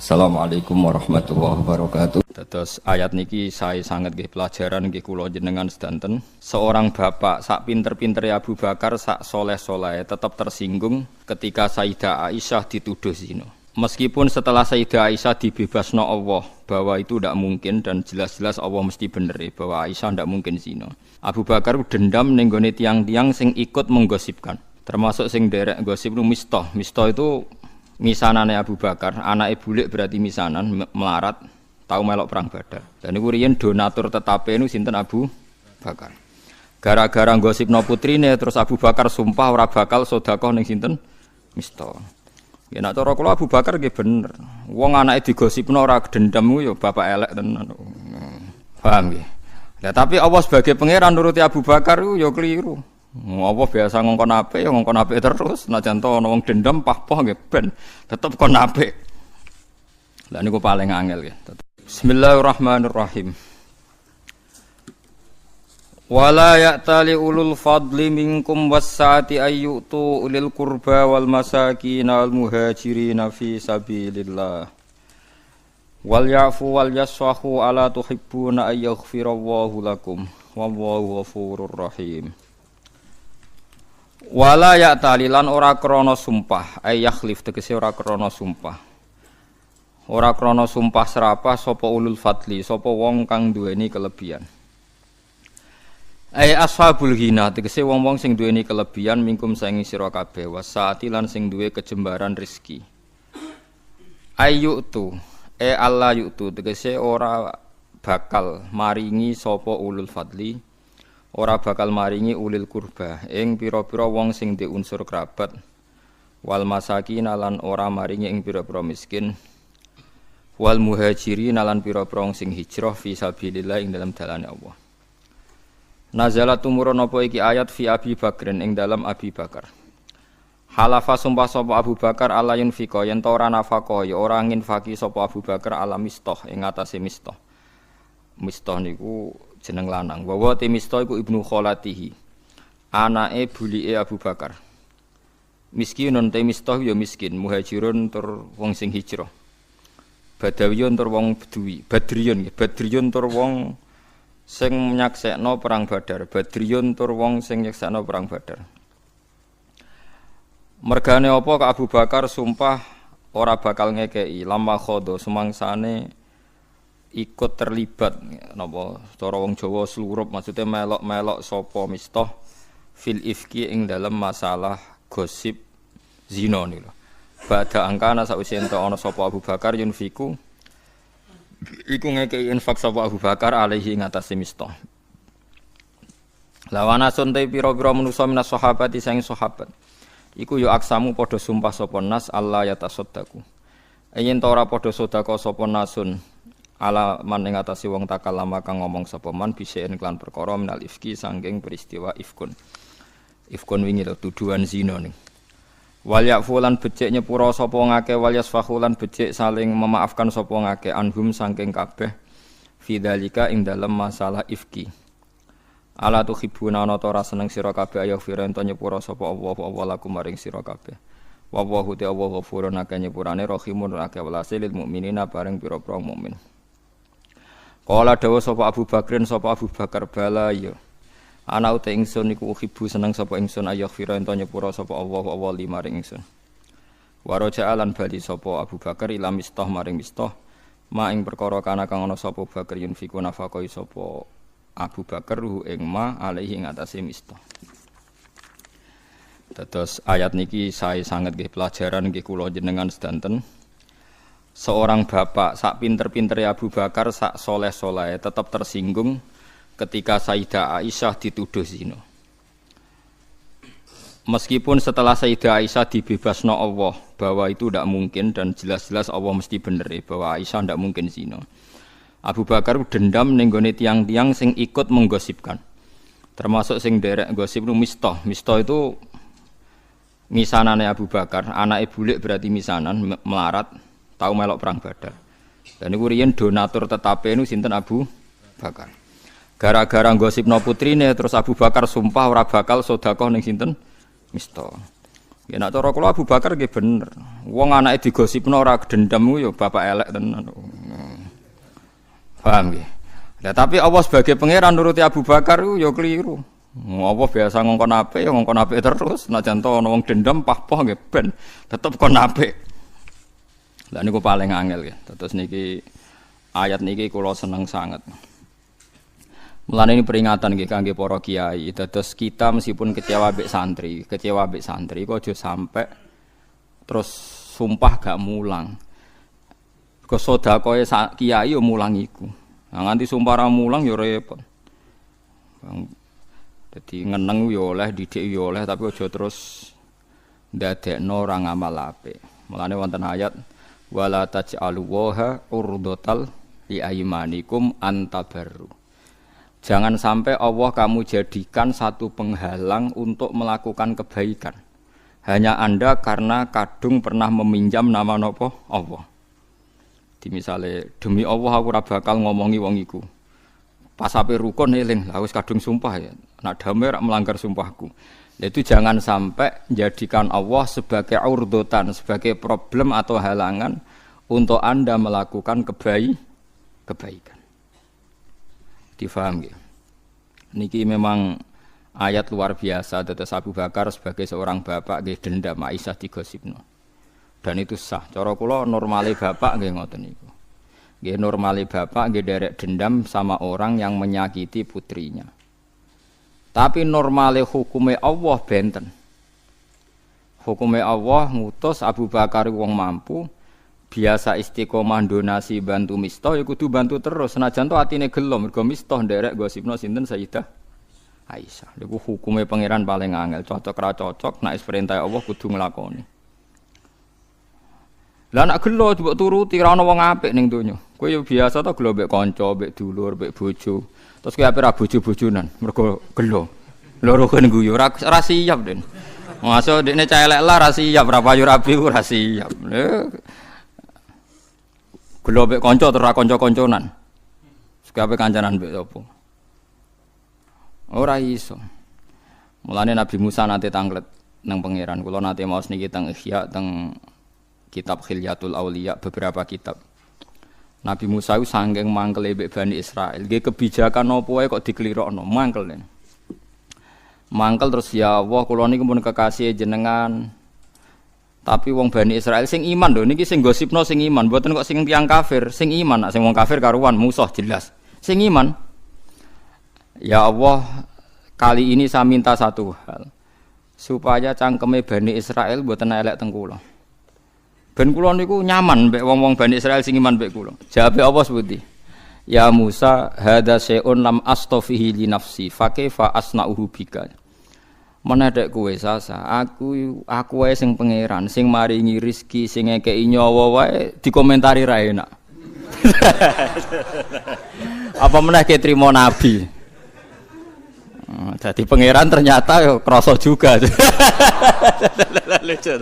Assalamualaikum warahmatullahi wabarakatuh. Terus ayat niki saya sangat nggih pelajaran nggih kula jenengan sedanten. Seorang bapak sak pinter-pintere Abu Bakar sak soleh-soleh tetap tersinggung ketika Sayyidah Aisyah dituduh zina. Meskipun setelah Sayyidah Aisyah dibebasno Allah bahwa itu tidak mungkin dan jelas-jelas Allah mesti bener bahwa Aisyah tidak mungkin zina. Abu Bakar dendam ning gone tiang-tiang sing ikut menggosipkan. Termasuk sing derek gosip itu Mistah. Mistah itu misanane Abu Bakar, anake bulik berarti misanan melarat, tahu melok perang Badar. Dan niku riyen donatur tetape niku sinten Abu Bakar. Gara-gara gosipno putrine terus Abu Bakar sumpah ora bakal sedekah ning sinten Mistah. Ya nek cara kula Abu Bakar nggih bener. Wong anake digosipno ora dendam ku ya bapak elek tenan. Paham nggih. Lah tapi Allah sebagai pangeran nuruti Abu Bakar ku ya keliru. Apa biasa ngongkon apik ya ngongkon apik terus, senajan to ana wong dendam pah-pah nggih ben tetep kon apik. Lah niku paling angel nggih. Bismillahirrahmanirrahim. Wala ya'tali ulul fadli minkum was-sa'ati ayyutu ulil qurba wal masakin wal muhajirin fi sabilillah. Wal ya'fu wal yasfahu ala tuhibbuna ayyaghfirallahu lakum wallahu ghafurur rahim. Wala ya talilan ora krana sumpah ay yakhlif tegese ora krana sumpah. Ora krana sumpah serapah sapa ulul fadli sapa wong kang duweni kelebihan. Ay ashabul ghina tegese wong-wong sing duweni kelebihan mingkum saing sira kabeh wasaati lan sing duwe kejembaran rezeki. Ayyutu Allah yutu tegese ora bakal maringi sapa ulul fadli. Ora bakal maringi ulil kurba ing pira-pira wong sing di unsur kerabat wal masakin lan ora maringi ing pira-pira miskin wal muhajirin lan pira-pira wong sing hijrah fi sabilillah ing dalam dalane Allah. Nazalat tumurun apa iki ayat fi Abi Bakrin ing dalam Abi Bakar. Halafa sumpah sapa Abu Bakar ala yunfiqa yen ta ora nafaqah ya ora nginfaki sapa Abu Bakar ala Mistah ing atase Mistah. Mistah niku jeneng lanang. Wa wa Mistah iku ibnu kholatihi. Anake bulike Abu Bakar. Miskinun te Mistah ya miskin, muhajirun tur wong sing hijrah. Badawiyun tur wong Bedui, Badriyun tur wong sing nyaksekno perang Badar, Badriyun tur wong sing nyaksekno perang Badar. Mergane apa ka Abu Bakar sumpah ora bakal ngekeki lama khodo sumangsane ikut terlibat napa cara wong Jawa slurup maksudnya melok-melok sapa Mistah fil ifki ing dalam masalah gosip zina niku. Badha angkana sawise ento ana sapa Abu Bakar yunfiku iku ngekeki infak sapa Abu Bakar alaihi ngatasi Mistah. Lawana sunte pira-pira manusa minas sahabati sang sahabat. Iku yo aksamu padha sumpah sapa nas Allah ya tasaddaqu. Yen ta ora padha sedekah sapa nasun ala man ing atase wong takalama kang ngomong sapa man bisein klan perkara minal ifki saking peristiwa ifkun. Ifkun wingi lho tuduhan zina ning. Wal yafulan becik nyepura sapa ngake wal yasfahulan becik saling memaafkan sapa ngake anhum saking kabeh fidzalika ing dalem masalah ifki. Ala tuhibuna ana ta ora seneng sira kabeh ayo firento nyepura sapa Allah lakum maring sira kabeh. Wa Allahu ta'ala ghafurun akeh nyepurane rahimun akeh welase lil mukminina bareng pira-pira mukmin. Kala dawa sapa Abu Bakrin sapa Abu Bakar bala ya. Ana uta ingsun iku uhibu seneng sapa ingsun ayah fira ento nyepura sapa Allah limaring ingsun. Wa raja'alan bali sapa Abu Bakar ila Mistah maring Mistah ma ing perkara kana kang ana sapa Bakar yunfiku nafaqai sapa Abu Bakar hu ing ma alaihi ing atase Mistah. Terus ayat niki saya sangat nggih pelajaran nggih kula jenengan sedanten. Seorang bapak sak pinter-pintere Abu Bakar sak soleh-soleh tetap tersinggung ketika Sayyidah Aisyah dituduh zina. Meskipun setelah Sayyidah Aisyah dibebasno Allah bahwa itu tidak mungkin dan jelas-jelas Allah mesti bener bahwa Aisyah tidak mungkin zina. Abu Bakar dendam ning gone tiang-tiang sing ikut menggosipkan. Termasuk sing derek gosip itu Mistah. Mistah itu misanane Abu Bakar, anake bulik berarti misanan melarat, tahu melok perang Badar. Dan niku riyen donatur tetape niku sinten Abu Bakar. Gara-gara gosipno putrine terus Abu Bakar sumpah ora bakal sedekah ning sinten Mistah. Ya nek cara kula Abu Bakar nggih bener. Wong anake digosipno ora dendam ku ya bapak elek tenan. Paham nggih? Lah tapi Allah sebagai pangeran nuruti Abu Bakar ku ya keliru. Allah biasa ngongkon apik ya ngongkon apik terus. Najan to ana wong dendam pah-pah nggih ben tetep kon apik. Lah niku paling angel nggih. Terus niki ayat niki kula seneng sanget. Mulane ini peringatan nggih kangge para kiai. Terus kita meskipun kecewa mbek santri kok aja sampai terus sumpah gak mulang. Kok sedekahe kiai yo mulang iku. Nah, nganti sumpah ra mulang yo repot. Dadi ngeneng yo oleh, didik yo oleh tapi aja terus ndadekno ora ngamal apik. Mulane wonten ayat wala taj'alu waha urdatal li aymanikum antabarru. Jangan sampai Allah kamu jadikan satu penghalang untuk melakukan kebaikan. Hanya Anda karena kadung pernah meminjam nama nopo Allah. Di misale demi Allah aku ora bakal ngomongi wong iku. Pas ape rukun eling, lah wis kadung sumpah ya. Nek damai rak melanggar sumpahku. Itu jangan sampai jadikan Allah sebagai urdotan, sebagai problem atau halangan untuk Anda melakukan kebaikan. Difaham ya? Niki memang ayat luar biasa. Tetes Abu Bakar sebagai seorang bapak nggih dendam Aisyah digosipno. Dan itu sah. Cara kula normale bapak nggih ngoten niku. Nggih normale bapak nggih derek dendam sama orang yang menyakiti putrinya. Tapi normale hukume Allah benten. Hukume Allah ngutus Abu Bakar wong mampu biasa istiqomah donasi bantu Mistah ya kudu bantu terus senajan to atine gelo mergo Mistah nderek gosipno sinten Sayyidah Aisyah. Niku hukume pangeran paling angel, cocok ra cocok nek perintah Allah kudu nglakoni. Lah nek gelo mbok turuti ra ono wong apik ning donya. Kowe ya biasa to gelo mbek kanca, mbek dulur, mbek bojo. Terus kowe ape ra bojo-bojonan mergo gelo. Loro kene guyu ra siap den. Masuk dekne cah elek lah ra siap, ra payu rabi ora siap. Gelo mbek kanca terus ra kanca-kanconan. Sekape kancanan mbek apa? Ora iso. Mulane Nabi Musa nate tanglet nang pangeran. Kula nate maos niki teng Ihya teng kitab Khilyatul Auliya beberapa kitab. Nabi Musa ku sanggeng mangkele mbek Bani Israil. Nggih kebijakan apa wae kok diklirokno, mangkel. Mangkel terus ya Allah kula niki pun kekasih jenengan. Tapi wong Bani Israil sing iman lho niki sing gosipno sing iman, mboten kok sing tiyang kafir, sing iman. Nek sing wong kafir karuan musuh jelas. Sing iman. Ya Allah, kali ini saya minta satu hal. Supaya cangkeme Bani Israil mboten elek teng kula. Ben kula niku nyaman mbek wong-wong Bani Israil sing iman mbek kula. Jawabe Allah sepundi? Ya Musa, hadza syai'un lam astafihi li nafsi, fa kaifa asna'uhu bika. Menedek kowe sasa, aku wae sing pangeran, sing maringi rezeki, sing ngekeki nyawa wae dikomentari ra enak. Apa meneh ke trimo nabi. Jadi pangeran ternyata yo krasa juga. Lucu.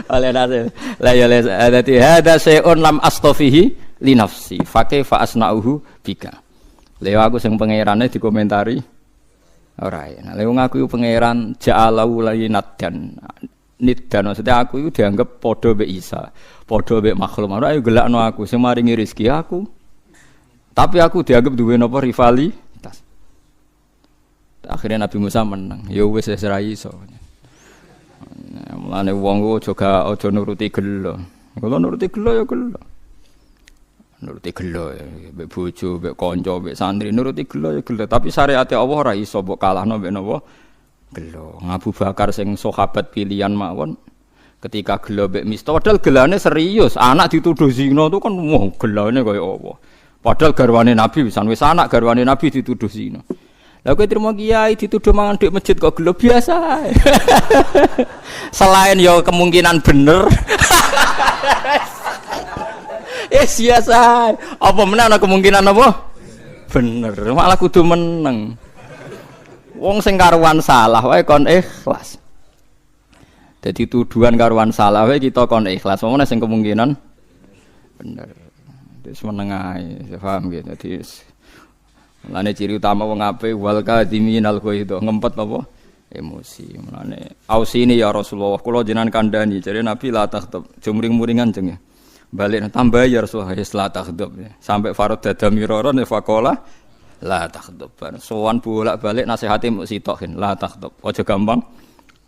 Oleh nase. La ya dadi hada syai'un lam astafihi li nafsi, fa kaifa asna'uhu bika. Lha aku sing pangerane dikomentari ora ya. Nek wong aku pangeran ja'alahu lainatan. Niddan maksudnya aku itu dianggap padha mbek Isa, padha mbek makhluk. Ora ayo gelakno aku sing maringi rezeki aku. Tapi aku dianggap duwe napa rivalitas. Akhirnya Nabi Musa menang. Ya wis ora iso. Mulane wong aja nuruti gelo. Kalau nuruti gelo ya gelo. Nuruti gelo ya, mbek bojo, mbek kanca, mbek santri nuruti gelo ya gelo, tapi syariat Allah ora iso mbok kalahno mbek napa? Gelo. Abu Bakar sing sahabat pilihan mawon ketika gelo mbek Mistah padahal gelane serius, anak dituduh zina itu kan wah gelane kaya apa. Padahal garwane Nabi wis anak garwane Nabi dituduh zina. Lah kowe trimo kiai dituduh mangan ndek masjid kok gelo biasa. Selain ya kemungkinan bener. Biasa. Apa meneh ana kemungkinan apa? Bener, malah kudu meneng. Wong sing karuan salah wae kon ikhlas. Dadi tuduhan karuan salah wae kita kon ikhlas. Apa meneh sing kemungkinan bener. Wis meneng ae, paham gitu. Dadi lane ciri utama wong apik wal kadiminal ghaidha, ngempet apa? emosi. Mulane ausini ya Rasulullah, kula jenengan kandhani jare Nabi la takhdab, jumring-muringan jeng ya. Balik tambah ya Rasulullah la takhdab. Sampai farad dadamiron faqala la takhdab. Sowan bolak-balik nasihate mung sitok la takhdab. Aja gampang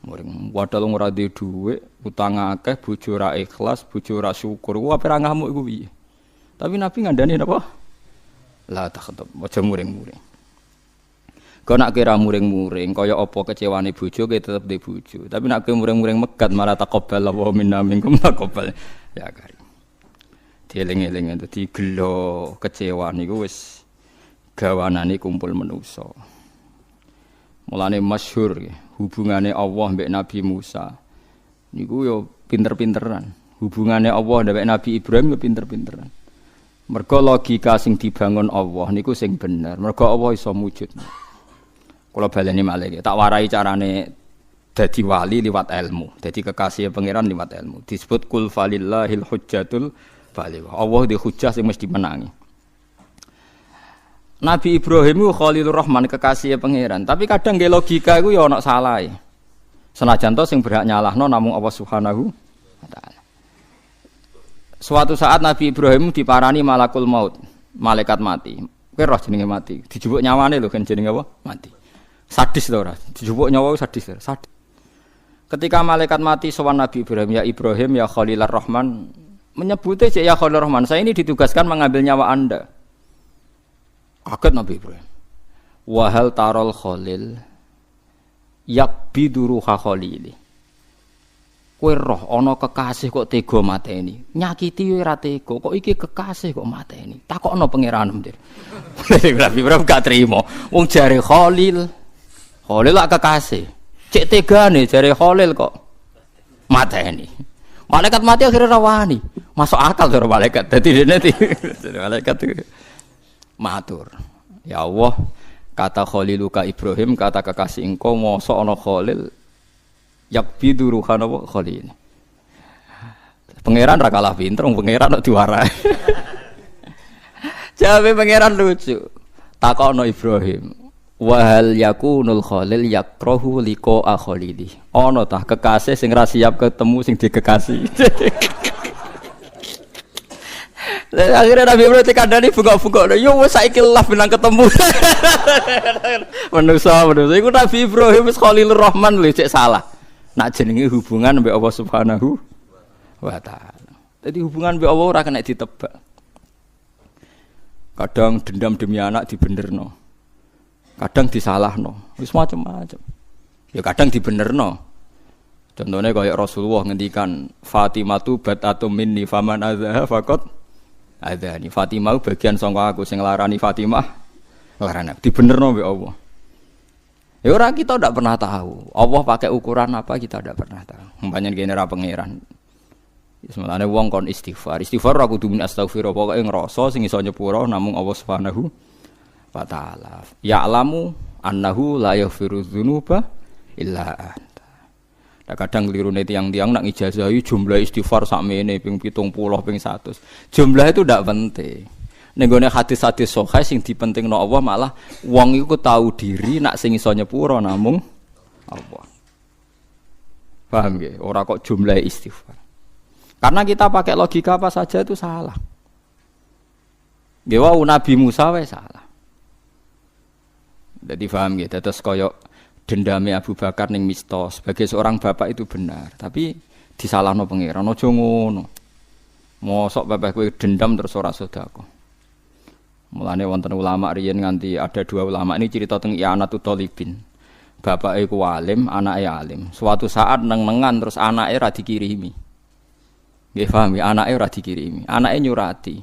muring. Padahal ora duwe dhuwit, utang akeh, bojo ra ikhlas, bojo ra syukur. Ku ape ra ngamuk iku piye? Tapi Nabi ngandani napa? La takhdab, aja muring-muring. Kau nak kira muring-muring, kaya apa kecewane bojo, kaya tetep di bojo. Tapi nak kira muring-muring megat, malah taqabbal wa minna minkum taqabbal. Ya karim. Dieling-eling dadi gelo kecewa niku wis gawanane kumpul manusa. Mulane masyhur hubungane Allah mbek Nabi Musa. Niku yo pinter-pinteran. Hubungane Allah mbek Nabi Ibrahim yo pinter-pinteran. Mergo logika sing dibangun Allah niku sing bener. Mergo Allah iso mujud. Kalau baleni malih tak warai carane dadi wali liwat ilmu, dadi kekasih pangeran liwat ilmu. Disebut kul falillahil hujjatul baligh. Allah di hujjah sing mesti menangi. Nabi Ibrahim Khalilur Rahman kekasih pangeran, tapi kadang nggih logika iku ya ana salahe. Senajan to sing berhak nyalahno namung Allah Subhanahu wa taala. Suatu saat Nabi Ibrahim diparani malakul maut, malaikat mati. Kowe roh jenenge mati, dijupuk nyawane lho kan jenenge apa? Mati. Sadis to ora? Dijupuk nyawa sadis. Sadis. Ketika malaikat mati sowan Nabi Ibrahim, ya Ibrahim ya Khalilur Rahman, menyebutnya ya Khalilur Rahman, saya ini ditugaskan mengambil nyawa Anda. Kaget Nabi Ibrahim. Wa hal tarol Khalil yakbidu ruha Khalili. Kowe roh ana kekasih kok tega mateni. Nyakiti ora tega, kok iki kekasih kok mateni. Takokno pangeran Nabi Ibrahim gak trimo. Wong jare Khalil lak kekasih. Cek tegane jare Khalil kok mateni. Malaikat mati akhirnya rawani. Masuk akal karo malaikat. Dadi dene malaikat matur. Ya Allah, kata Khaliluka Ibrahim, kata kekasih engkau mosok ana Khalil yakbidu ruhan apa Khalil. Pangeran ra kalah pinter, pangeran kok diwarai. Jawabe pangeran lucu. Takono Ibrahim, wa hal yakunul Khalil yakrahu liqa Khalili. Ana tah kekasih sing ra siap ketemu sing dikekasih. Akhirnya Nabi Ibrahim dikandani bengok-bengok. Yo wis saiki lah benang ketemu. Manusa iku Nabi Ibrahim wis Khalilur Rahman lho cek salah. Nak jenenge hubungan mbek Allah Subhanahu wa taala. Dadi hubungan mbek Allah ora kena ditebak. Kadang dendam demi anak dibenerno. Kadang disalahno. Wis macam-macam. Ya kadang dibenerno. Contohnya kayak Rasulullah ngendikan Fatimatu bat'atum minni faman adzaha faqat adzani. Fatimah bagian sangka aku sing nglarani Fatimah nglarani. Dibenerno mbek Allah. Ya orang kita tidak pernah tahu. Allah pakai ukuran apa kita tidak pernah tahu. Banyak genera pangeran. Semalane wong kon istighfar. Istighfar ora kudu min astaghfirullah, pokoke ngrasa sing iso nyepuro namung Allah Subhanahu wa taala. Ya'lamu annahu la yaghfiru dzunuba illa anta. Kadang klirune tiyang-tiyang nak ngijazahi jumlah istighfar sakmene ping 70 ping 100. Jumlah itu ndak penting. Ning gone hadis-hadis sahih sing dipentingno Allah malah wong iku tahu diri nak sing iso nyepuro namung Allah. Paham nggih? Ora kok jumlah istighfar. Karena kita pakai logika apa saja itu salah. Nggih wau Nabi Musa wae salah. Jadi paham nggih? Terus koyo dendame Abu Bakar ning Mista sebagai seorang bapak itu benar, tapi disalahno pangeran aja ngono. Mosok bapak kowe dendam terus ora sedekah. Mulane wonten ulama riyen nganti ada dua ulama ini cerita teng I'anatul Thalibin. Bapake ku alim, anake alim. Suatu saat neng-nengan terus anake ra dikirimi. Nggih paham ya, anake ora dikirimi. Anake nyurati.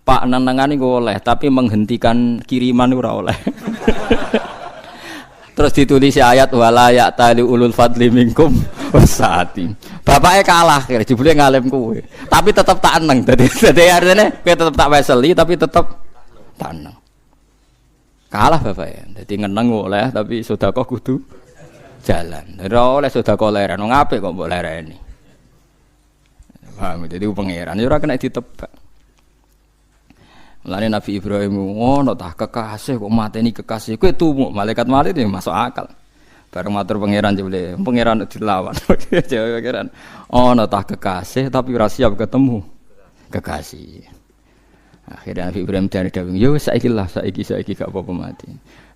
Pak neng-nengan iku oleh, tapi menghentikan kiriman ora oleh. Terus ditulis ayat wala ya'tali ulul fadli minkum wasati. Bapake kalah kira jebule ngalim kowe. Tapi tetep tak eneng. Dadi artine kowe tetep tak weseli tapi tetep tanang. Kalah bapaknya. Jadi ngeneng oleh tapi sedekah kudu jalan. Ora oleh sedekah leren. Wong apik kok mbok lereni. Paham dadi pangeran ora kena ditebak. Mulane Nabi Ibrahim ngono tah kekasih kok mateni kekasih kowe tumuk malaikat mati masuk akal. Bareng matur pangeran jebule, pangeran dilawan. Jawab pangeran, ana tah kekasih tapi ora siap ketemu kekasih. Akhirnya Nabi Ibrahim dari dawuh, yo saiki gak apa-apa mati.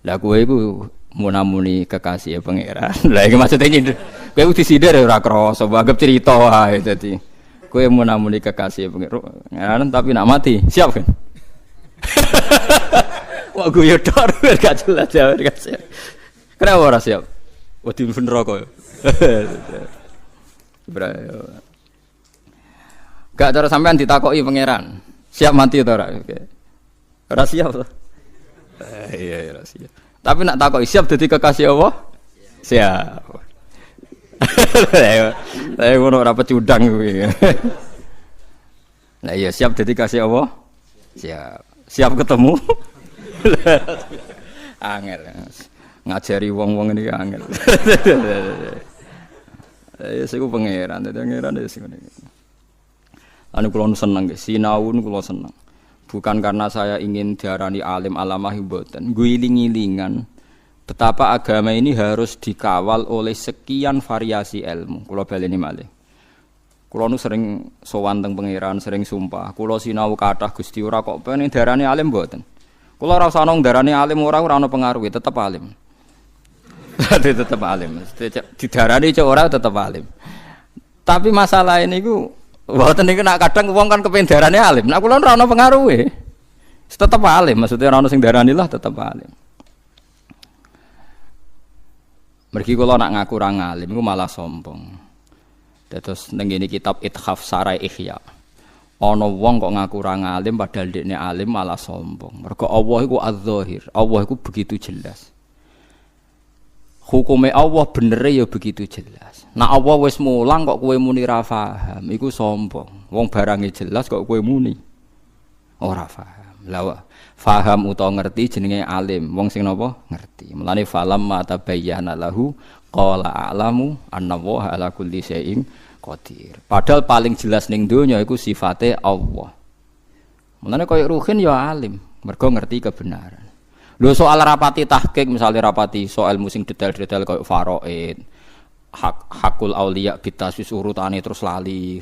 Lah kowe iku munamuni kekasih pangeran. Lah iki maksudnya nyindir. Kowe kudu disindir ora krasa, anggap cerita wae dadi. Kowe munamuni kekasih pangeran tapi nak mati, siap kan? Wah guyu tor gak jelas ya gak siap. Kenapa ora siap? Wedi neraka. Gak cara sampean ditakoki pangeran. Siap mati to ora? Ora siap to. Iya ora siap. Tapi nak takoki siap dadi kekasih Allah? Siap. Lah ngono ora pecundang kuwi. Lah iya siap dadi kekasih Allah? Siap. Siap ketemu? Angel. Ngajari wong-wong ini angel. Ya sik ku pangeran, pangeran wis ngene. Anu kula seneng nggih, sinau kula seneng. Bukan karena saya ingin diarani alim alamah mboten. Guiling-gilingan betapa agama ini harus dikawal oleh sekian variasi ilmu. Kula baleni malih. Kula nu sering sowan teng pangeran, sering sumpah. Kula sinau kathah Gusti ora kok pengen diarani alim mboten. Kula ora usah nang diarani alim ora ana pengaruhe, tetep alim. Tetep alim. Didarani cek ora tetep alim. Tapi masalah ini ku mboten niku nak kadang wong kan kepengin diarani alim. Nak kula ora ana pengaruhe. Tetep alim, maksudnya ora ana sing diarani lah tetep alim. Mergi kula nak ngaku ora ngalim iku malah sombong. Terus ning ngene kitab Ithaf Sarai Ihya. Ana wong kok ngaku ora ngalim padahal dekne alim malah sombong. Mergo Allah iku az-zahir. Allah iku begitu jelas. Hukume Allah bener ya begitu jelas. Nah Allah wis mulang kok kowe muni ra paham, iku sombong. Wong barange jelas kok kowe muni ora paham. Lah paham utawa ngerti jenenge alim. Wong sing napa? Ngerti. Mulane falam mata bayyana lahu qala a'lamu annallaha ala kulli syai'in qadir. Padahal paling jelas ning donya iku sifate Allah. Mulane koyo ruhin ya alim, mergo ngerti kebenaran. Lho soal rapati tahqiq misalnya rapati soal musing detail-detail kayak faraid, hakul auliya bitaswis urutane terus lali.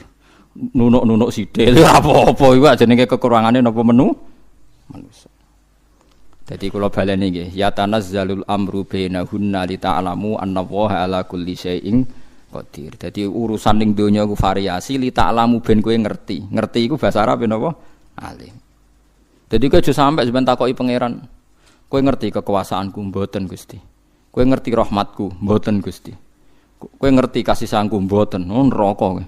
Nunuk-nunuk sithik apa-apa iku jenenge kekurangane napa manusa. Dadi kula baleni nggih, ya tanazzalul amru bainahunna li ta'lamu annallaha ala kulli syai'in qadir. Dadi urusan ning donya ku variasi li ta'lamu ben kowe ngerti. Ngerti iku bahasa Arab napa? Alim. Dadi kowe aja sampe sampean takoki pangeran. Kowe ngerti kekuasaanku mboten Gusti. Kowe ngerti rahmatku mboten Gusti. Kowe ngerti kasih sayangku mboten. Neraka kowe.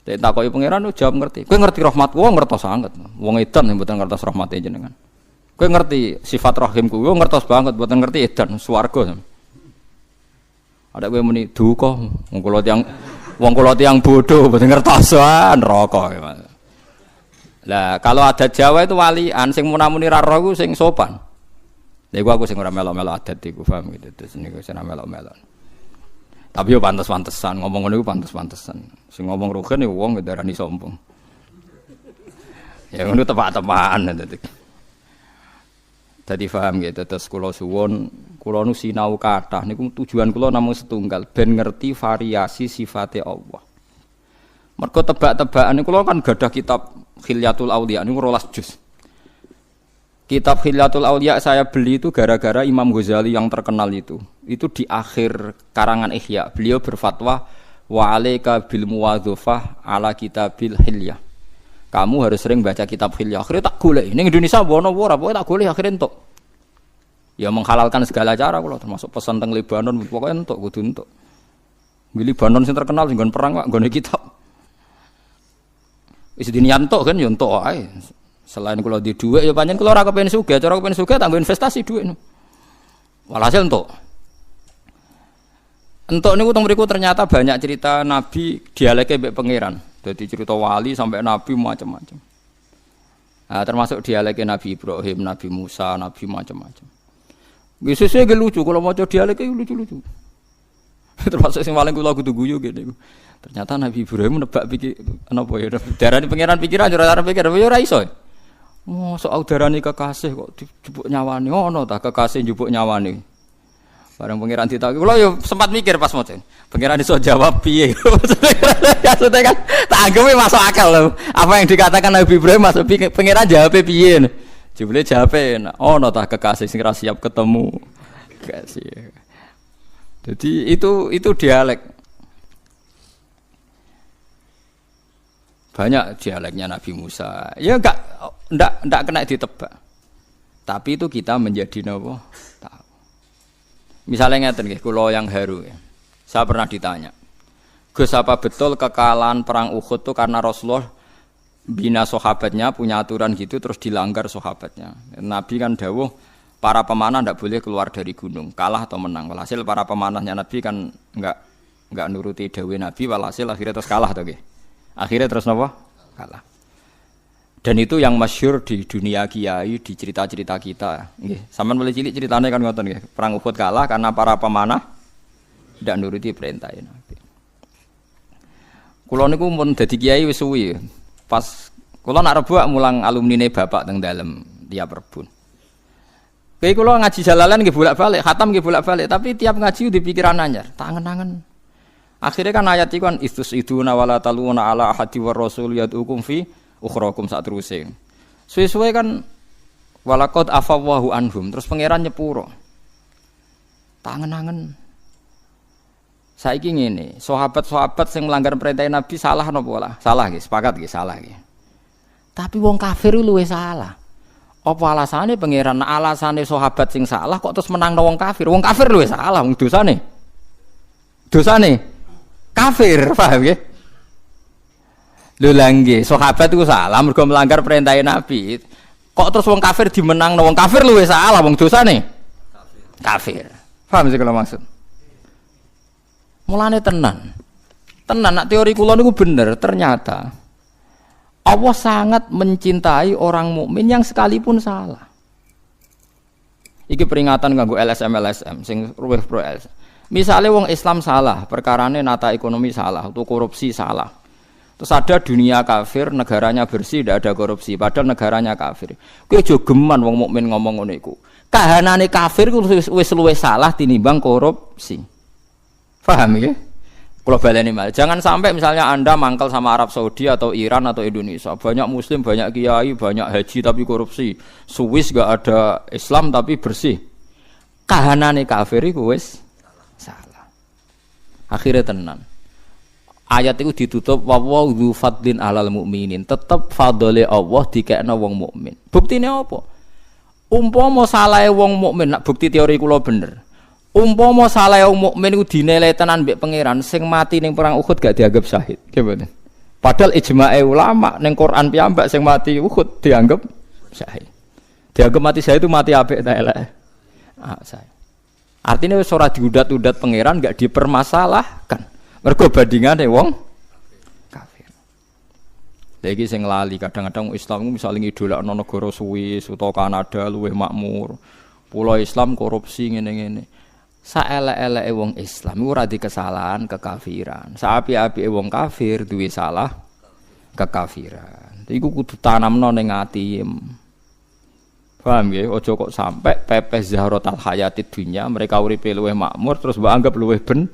Dek takoki pangeran jawab ngerti. Kowe ngerti rahmatku ngertos sanget. Wong edan mboten ngertos rahmate jenengan. Kowe ngerti sifat rahimku ngertos banget mboten ngerti edan swarga. Ada kowe muni duka wong kula tiyang bodoh mboten ngertos neraka. Lah kalau adat Jawa itu walian sing munamuni ra roh ku sing sopan. Lha aku sing ora melok-melok adat iku paham gitu. Terus niku sing ora melok-melok. Tapi yo pantes-pantesan ngomong ngono iku pantes-pantesan. Sing ngomong rugen iku wong ndarani sombong. Ya ngono tepak-tepakan dadi. Dadi paham gitu. Terus kula suwun, kula nu sinau kathah niku tujuan kula namung setunggal ben ngerti variasi sifate Allah. Mergo tebak-tebakan niku kula kan gadah kitab Khilyatul Auliya niku 12 juz. Kitab Khilyatul Auliya saya beli itu gara-gara Imam Ghazali yang terkenal itu. Itu di akhir karangan Ihya. Beliau berfatwa wa 'alaika bil muwadzafah 'ala kitabil Hilyah. Kamu harus sering baca kitab Hilyah. Akhirnya tak golek. Ning Indonesia ono ora, pokoke tak golek akhirnya entuk. Ya menghalalkan segala cara kula termasuk pesan teng Lebanon pokoke entuk kudu entuk. Lebanon sing terkenal sing nggon perang kok nggone kitab. Wis diniantuk kan yo entuk ae. Selain kula di dhuwit ya pancen kula ora kepengin sugih, cara kepengin sugih tak nggo investasi dhuwit. Walhasil entuk. Entuk niku teng mriku ternyata banyak cerita nabi dialeke mbek pangeran. Dadi cerita wali sampai nabi macam-macam. Nah, termasuk dialeke Nabi Ibrahim, Nabi Musa, nabi macam-macam. Wis sesuk lucu kalau maca dialeke lucu-lucu. Termasuk sing paling kula kudu guyu ngene iku. Ternyata Nabi Ibrahim nebak pikir napa ya darani pangeran pikiran ora pikir ya ora iso. Oh, soal darani kekasih kok dijupuk nyawane ono ta kekasih njupuk nyawane. Bareng pangeran ditakoki, kula yo sempat mikir pas maca. Pangeran iso jawab piye? Maksudnya kan tak anggap masuk akal loh. Apa yang dikatakan Nabi Ibrahim masuk pangeran jawab piye? Jebule jawabe ono ta kekasih sing ra siap ketemu. Kasih. Jadi itu dialek. Banyak dialeknya Nabi Musa. Ya enggak kena ditebak. Tapi itu kita menjadi napa? Tahu. Misalnya ngeten nggih, kula yang haru ya. Saya pernah ditanya. Gus, apa betul kekalahan perang Uhud itu karena Rasulullah bina sahabatnya punya aturan gitu terus dilanggar sahabatnya. Nabi kan dawuh para pemanah ndak boleh keluar dari gunung, kalah atau menang. Walhasil para pemanahnya Nabi kan enggak nuruti dawuh Nabi, walhasil akhirnya terus kalah to nggih. Akhirnya terus napa? Kalah. Dan itu yang masyhur di dunia kiai, di cerita-cerita kita. Nggih, sampean mulai cilik ceritane kan ngoten nggih. Perang Uhud kalah karena para pemanah ndak nuruti perintah Nabi. Kula niku mun dadi kiai wis suwi. Pas kula nak rebuk mulang alumnine bapak teng dalem tiap rebun. Kiai kula ngaji jalalan nggih bolak-balik, khatam nggih bolak-balik, tapi tiap ngaji di pikiran anyar, tangen-tangen. Akhirnya kan ayat itu kan istusiduna wala taluna ala ahadi war rasul yad'ukum fi ukhrakum sak teruse. Suwe-suwe kan walaqad afawwahu anhum, terus pangeran nyepuro. Tangen-tangen. Saiki ngene, sahabat-sahabat sing melanggar perintah Nabi salah napa ora? Salah nggih, sepakat nggih, salah nggih. Tapi wong kafir luwih salah. Apa alasane pangeran alasane sahabat sing salah kok terus menangno wong kafir? Wong kafir luwih salah wong dosane. Dosane kafir, paham nggih? Lho lha nggih, sahabat iku salah mergo melanggar perintah Nabi. Kok terus wong kafir dimenangno? Wong kafir luwih salah wong dosane kafir. Paham sih kalau maksud? Mulane tenan. Tenan nak teori kula niku bener, ternyata Allah sangat mencintai orang mukmin yang sekalipun salah. Iki peringatan kanggo LSM sing luwih pro LSM. Misalnya wong Islam salah, perkarane nata ekonomi salah, atau korupsi salah. Terus ada dunia kafir, negaranya bersih, tidak ada korupsi, padahal negaranya kafir. Kowe aja geman wong mukmin ngomong ngono iku. Kahanane kafir ku wis luwih salah tinimbang korupsi. Paham ya? Kalau baleni mal, jangan sampai misalnya Anda mangkal sama Arab Saudi atau Iran atau Indonesia, banyak muslim, banyak kiai, banyak haji tapi korupsi. Swiss gak ada Islam tapi bersih. Kahanane kafir iku wis salah. Akhirnya tenan. Ayat itu ditutup wallahu dzu fadlin 'alal mukminin. Tetep fadhole Allah dikekno wong mukmin. Buktine apa? Umpama salahe wong mukmin, nak bukti teori kula bener. Umpama salahe wong mukmin iku dinilai tenan mbek pangeran, sing mati ning perang Uhud gak dianggap syahid. Nggih. Padahal ijma'e ulama ning Quran piyambak sing mati Uhud dianggap syahid. Dianggap mati syahid itu mati apik ta elek? Saya. Artinya wis ora diudat-udat pangeran gak dipermasalahkan. Mergo bandingane wong kafir. Lha iki sing lali kadang-kadang Islam ku misale ngidolakno negara Swiss utawa Kanada luwih makmur. Pulau Islam korupsi ngene-ngene. Saelek-eleke wong Islam iku ora di kesalahan kekafiran. Saapi-apike wong kafir duwe salah kekafiran. Iku kudu tanamno ning ati. Paham ya? Ojo kok sampai pepes zahratal hayatid dunya, mereka uripe luwih makmur terus mbok anggap luwih bener.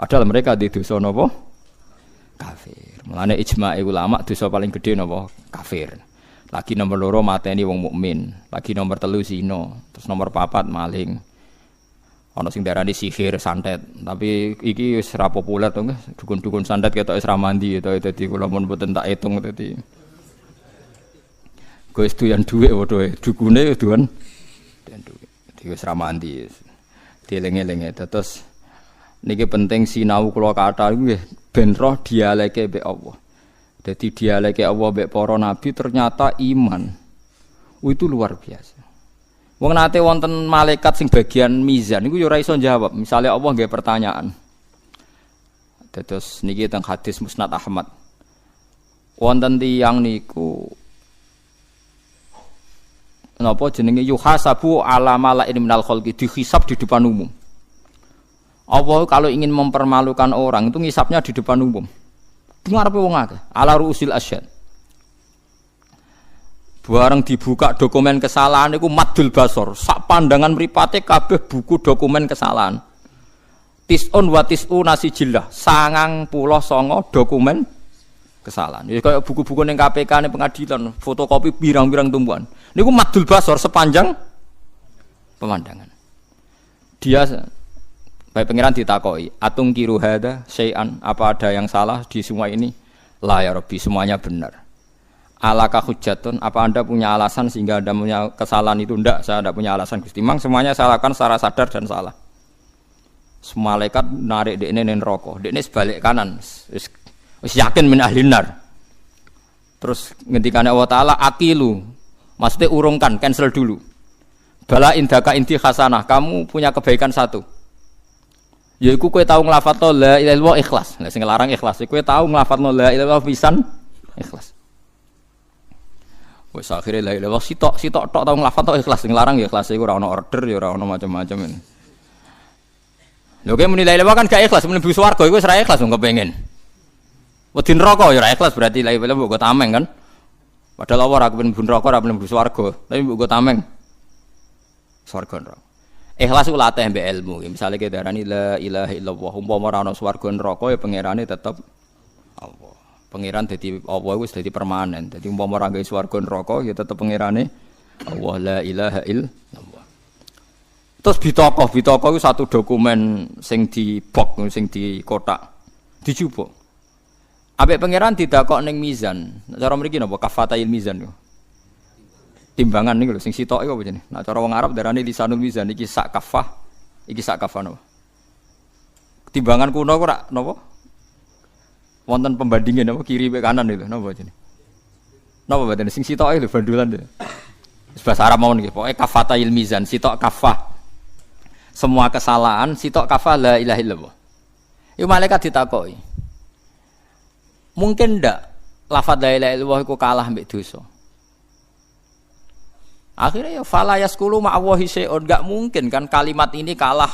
Padahal mereka di dosa napa? Kafir. Mulane ijma' ulama dosa paling gede napa? Kafir. Lagi nomor 2 mateni wong mukmin, lagi nomor 3 zina, terus nomor 4 maling. Ana sing darani sihir, santet, tapi iki wis ora populer to nggih. Dukun-dukun santet ketok wis ra mandi to dadi kula mun mboten tak hitung dadi. Wis duyan dhuwit waduhe, dukune wis duan dhuwit. Dadi wis ra mandi. Dieling-elinge terus niki penting sinau kula kathah nggih ben roh dialeke mbek Allah. Jadi dialeke Allah mbek para nabi ternyata iman. Itu luar biasa. Wong nate wonten malaikat sing bagian mizan niku ya ora iso jawab. Misale Allah nggih pertanyaan. Terus niki teng hadis Musnad Ahmad. Wonten tiyang niku napa jenenge yuhasabu ala malaa'in minal khalqi, dihisab di depan umum. Allah kalau ingin mempermalukan orang itu ngisapnya di depan umum. Ngarepe wong akeh, ala ruusil asyad. Bareng dibuka dokumen kesalahan iku madul basor. Sak pandangan mripate kabeh buku dokumen kesalahan. Tis'un wa tis'una sijillah. 99 dokumen kesalahan. Ya kayak buku-buku ning KPK ning pengadilan, fotokopi birang-birang tumpuan. Niku madul basor sepanjang pemandangan. Dia baik pangeran ditakoki, atung kiru hada syai'an, apa ada yang salah di semua ini? La ya Rabbi, semuanya benar. Alaka hujjatun, apa Anda punya alasan sehingga Anda punya kesalahan itu? Enggak, saya tidak punya alasan Gusti. Memang semuanya saya lakukan secara sadar dan salah. Malaikat narik dekne ning neraka, dekne sebalik kanan. Wis yakin min ahli nar. Terus ngendikane Allah Taala aqilu, maksudnya urungkan, cancel dulu. Bala indaka inti hasanah, kamu punya kebaikan satu. Yaiku kowe tau nglafadzno la ilaha illallah ikhlas. Lah sing larang ikhlas, kowe tau nglafadzno la ilaha illallah pisan ikhlas. Wes akhire la ilaha illallah sitok tok tau nglafadzno ikhlas, sing larang ya ikhlas iku ora ono order ya ora ono macam-macam. Lho kowe muni la ilaha kan gak ikhlas, mlebu swarga iku wis ora ikhlas wong kepengin. Wedi neraka ya ora ikhlas berarti la ilaha illallah mbok tameng kan. Padahal ora kepen mlebu neraka ora mlebu swarga, tapi mbok tameng swarga neraka. Ikhlas ku latih mbek ilmu. Misale kita darani la ilaha illallah, umpama ora ana swarga neraka ya pangerane tetep Allah. Pangeran dadi Allah wis dadi permanen. Dadi umpama ora gawe swarga neraka ya tetep pangerane Allah la ilaha illallah. Terus bitaqah iku satu dokumen sing di box sing di kotak dijupuk. Ambek pangeran didakok ning mizan. Cara mriki napa kafatail mizan yo. Timbangan niku lho sing sitok iku apa jenenge? Nek cara wong Arab darani lisanul mizan iki sak kafah, iki sak kafah napa? Timbangan kuno kok ora napa? Wonten pembandingan napa kiri mek kanan itu napa jenenge? Napa baten sing sitoke lho bandulan lho. Wis bahasa Arab mawon iki, pokoke kafatail mizan, sitok kafah. Semua kesalahan sitok kafah la ilaha illallah. Iku malaikat ditakoki. Mungkin ndak lafaz la ilaha illallah iku kalah mbek dosa? Akhirnya ya fala yaskulu ma'allahi syai'un, enggak mungkin kan kalimat ini kalah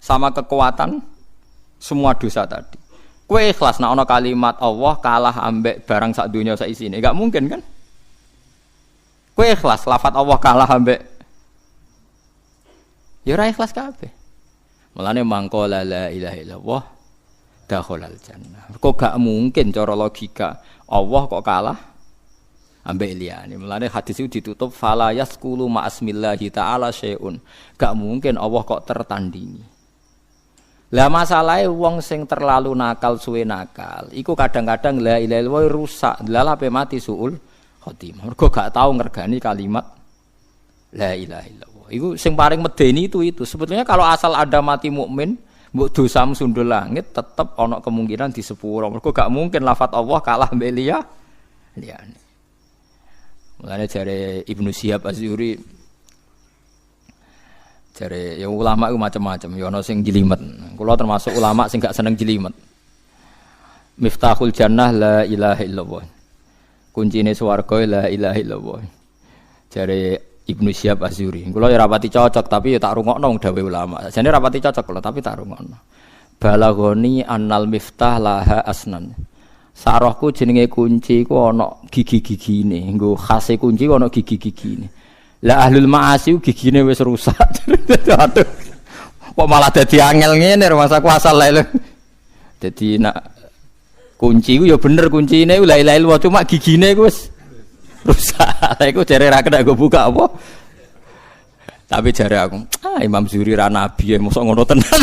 sama kekuatan semua dosa tadi. Kowe ikhlas nek ana kalimat Allah kalah ambek barang sak donya sak isine, enggak mungkin kan? Kowe ikhlas lafaz Allah kalah ambek ya ora ikhlas kabeh. Mulane mangko la ilaha illallah dakhalal jannah. Kok gak mungkin cara logika Allah kok kalah ambek liyane. Mulane hadis itu ditutup fala yaskulu ma'asmillahi ta'ala syai'un. Gak mungkin Allah kok tertandingi. Lah masalahe wong sing terlalu nakal suwe nakal, iku kadang-kadang la ilaha illallah rusak, lalape mati suul khotimah. Mergo gak tau ngergani kalimat la ilaha illallah. Iku sing paling medeni itu. Sebetulnya kalau asal ada mati mukmin, mbok dosamu sundul langit tetep ana kemungkinan di sepuro. Mergo gak mungkin lafaz Allah kalah mbek liyane. Mulane jare Ibnu Syihab Az-Zuhri jare ya ulama itu macam-macam, ya ana sing jelimet. Kula termasuk ulama sing gak seneng jelimet. Miftahul jannah la ilaha illallah. Kuncine swarga la ilaha illallah. Jare Ibnu Syihab Az-Zuhri. Kula ya rapati cocok tapi ya tak rungokno dawuh ulama. Jane rapati cocok kula tapi tak rungokno. Balaghoni annal miftah laha asnan. Sarahku jenenge kunci ku ana gigi-gigine. Nggo khase kunci ku ana gigi-gigine. Lah ahlul ma'asi gigine wis rusak. Aduh. Kok malah dadi angel ngene masa kuasa lha. Dadi nak kunci ku ya bener kuncine la ilaha illallah cuma gigine ku wis rusak. Lah iku jare ra kena go buka apa. Tapi jare aku, Imam Zuhri ra nabi mosok ngono tenan.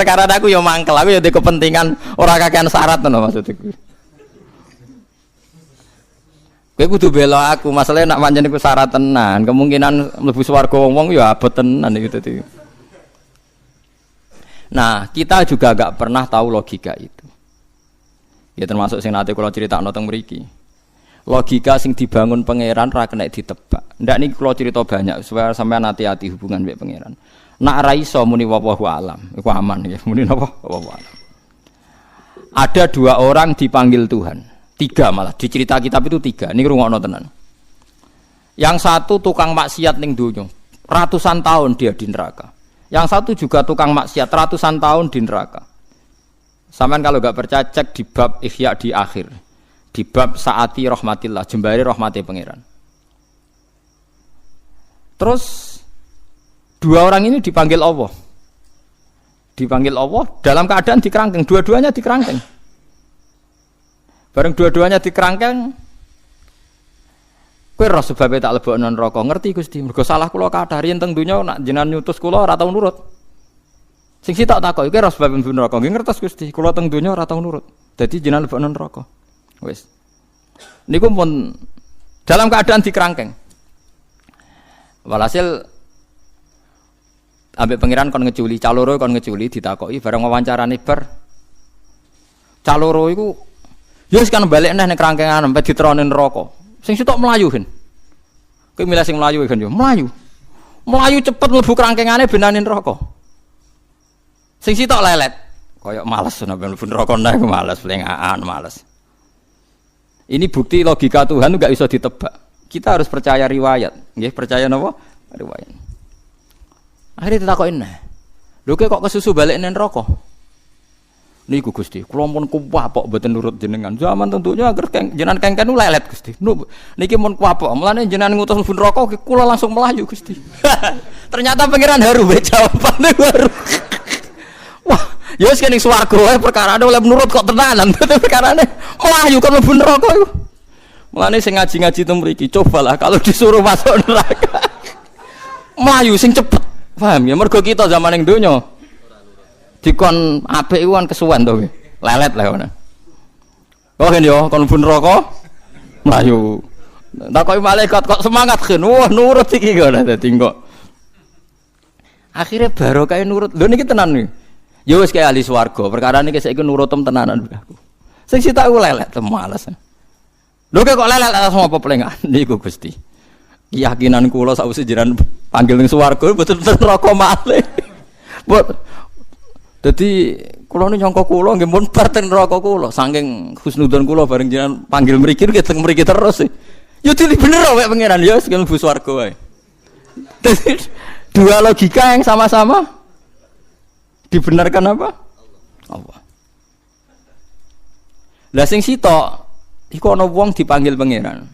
Karena aku ya mangkel, aku ya ndek kepentingan ora kakean syarat ngono maksudku. Kowe kudu bela aku, masalahe nak pancen iku syarat tenan, kemungkinan mlebu swarga wong ya abot tenan iki dadi. Nah, kita juga enggak pernah tahu logika itu. Ya termasuk sing nate kula critakno teng mriki. Logika sing dibangun pangeran ra kena ditebak. Ndak niki kula cerita banyak supaya sampean hati-hati hubungan mbek pangeran. Nak ra iso muni wallahu alam, iku aman ya. Muni napa? Wallahu alam. Ada 2 orang dipanggil Tuhan. 3 malah di cerita kitab itu 3. Niki rungokno tenan. Yang satu tukang maksiat ning donya. Ratusan tahun dia di neraka. Yang satu juga tukang maksiat ratusan tahun di neraka. Sampean kalau enggak percaya cek di bab Ihya di akhir. di bab saati rahmatillah, jembari rahmati pangeran. Terus dua orang ini dipanggil Allah. Dipanggil Allah dalam keadaan dikerangkeng, dua-duanya dikerangkeng. Bareng dua-duanya dikerangkeng, kowe roh sebabe tak lebokno neraka, ngerti Gusti. Mergo salah kula kathah riyen teng donya nak jenengan nyutus kula ora tau nurut. Sing sitok takoki kowe roh sebabe mlebu neraka, nggih ngertos Gusti. Kula teng donya ora tau nurut. Dadi jenengan lebokno neraka. Wis. Niku pun dalam keadaan dikerangkeng. Walhasil ambek pangeran kon ngeculi, caloro kon ngeculi ditakoki bareng wawancarane bar. Caloro iku ya wis kan balik neh ning kerangkengan sampe diterone neraka. Sing sitok mlayu kan. Kowe milih sing mlayu kan yo, mlayu. Mlayu cepet mlebu kerangkengane benane neraka. Sing sitok lelet. Kayak males sampe mlebu neraka neh males, plengaan males. Ini bukti logika Tuhan enggak bisa ditebak. Kita harus percaya riwayat. Nggih, percaya napa? Riwayat. Akhirnya ditakokin nah. Lho kok kesusu balik nang neraka? Niku Gusti, kula pun kuwapok mboten nurut jenengan. Zaman tentunya agar jenengan kengken lelet Gusti. Niki mun kuwapok, mulane jenengan ngutus mlebu neraka kula langsung melayu Gusti. Ternyata pangeran haru jawabane baru. Wah, ya wis kene swarga wae perkarane oleh menurut kok tenanan. Perkarane melayu kon mlebu neraka iku. Mulane sing ngaji-ngaji teng mriki, cobalah kalau disuruh masuk neraka. Melayu sing cepet. Paham ya, mergo kita zaman ning donya dikon apik iku kan kesuwen to kowe. Lelet lah ngono. Kok ngene yo kon mlebu neraka mlayu. Takoki malaikat kok semangat gen. Wah, nurut iki ngono dadi kok. Akhire barokah nurut. Lho niki tenan niki. Ya wis kaya ahli swarga, perkara niki saiki nurutem tenanan aku. Sing sitok aku lelet males. Lho kok lelet langsung apa plengan niku Gusti. Keyakinan kula sakwise jenengan panggil ning swarga betul-betul neraka malih. Dadi kula nu nyangka kula nggih mun parten neraka kula saking husnudzon kula bareng jenengan panggil mriki nggih teng mriki terus. Ya dadi bener wae pangeran ya sing mlebu swarga wae. Dadi dua logika yang sama-sama dibenarkan apa? Allah. Lah sing sitok iku ana wong dipanggil pangeran.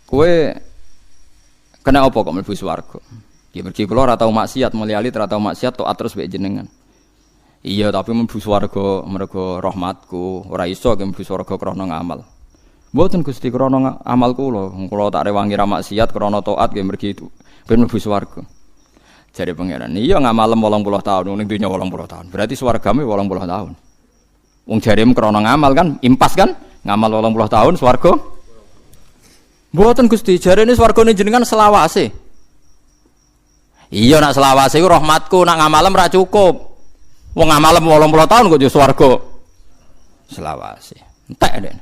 Kowe kena apa kok mlebu swarga? Ya mergi kula ora tau maksiat, mulyali ora tau maksiat taat terus wae jenengan. Iya, tapi mlebu swarga mergo rahmatku, ora iso ge mlebu swarga krana ngamal. Mboten Gusti krana amal kula, kula tak rewangi ra maksiat krana taat ge mergi itu ben mlebu swarga. Jare pangeran, iya ngamalem 80 tahun ning dunya 80 tahun. Berarti swargane 80 tahun. Wong jarem krana ngamal kan, impas kan? Ngamal 80 tahun swarga. Mboten Gusti, jarene swargane jenengan selawase. Iya nak selawase iku rahmatku, nak ngamalem ra cukup. Wong ngamalem 80 tahun kok yo swarga. Selawase. Entek nek.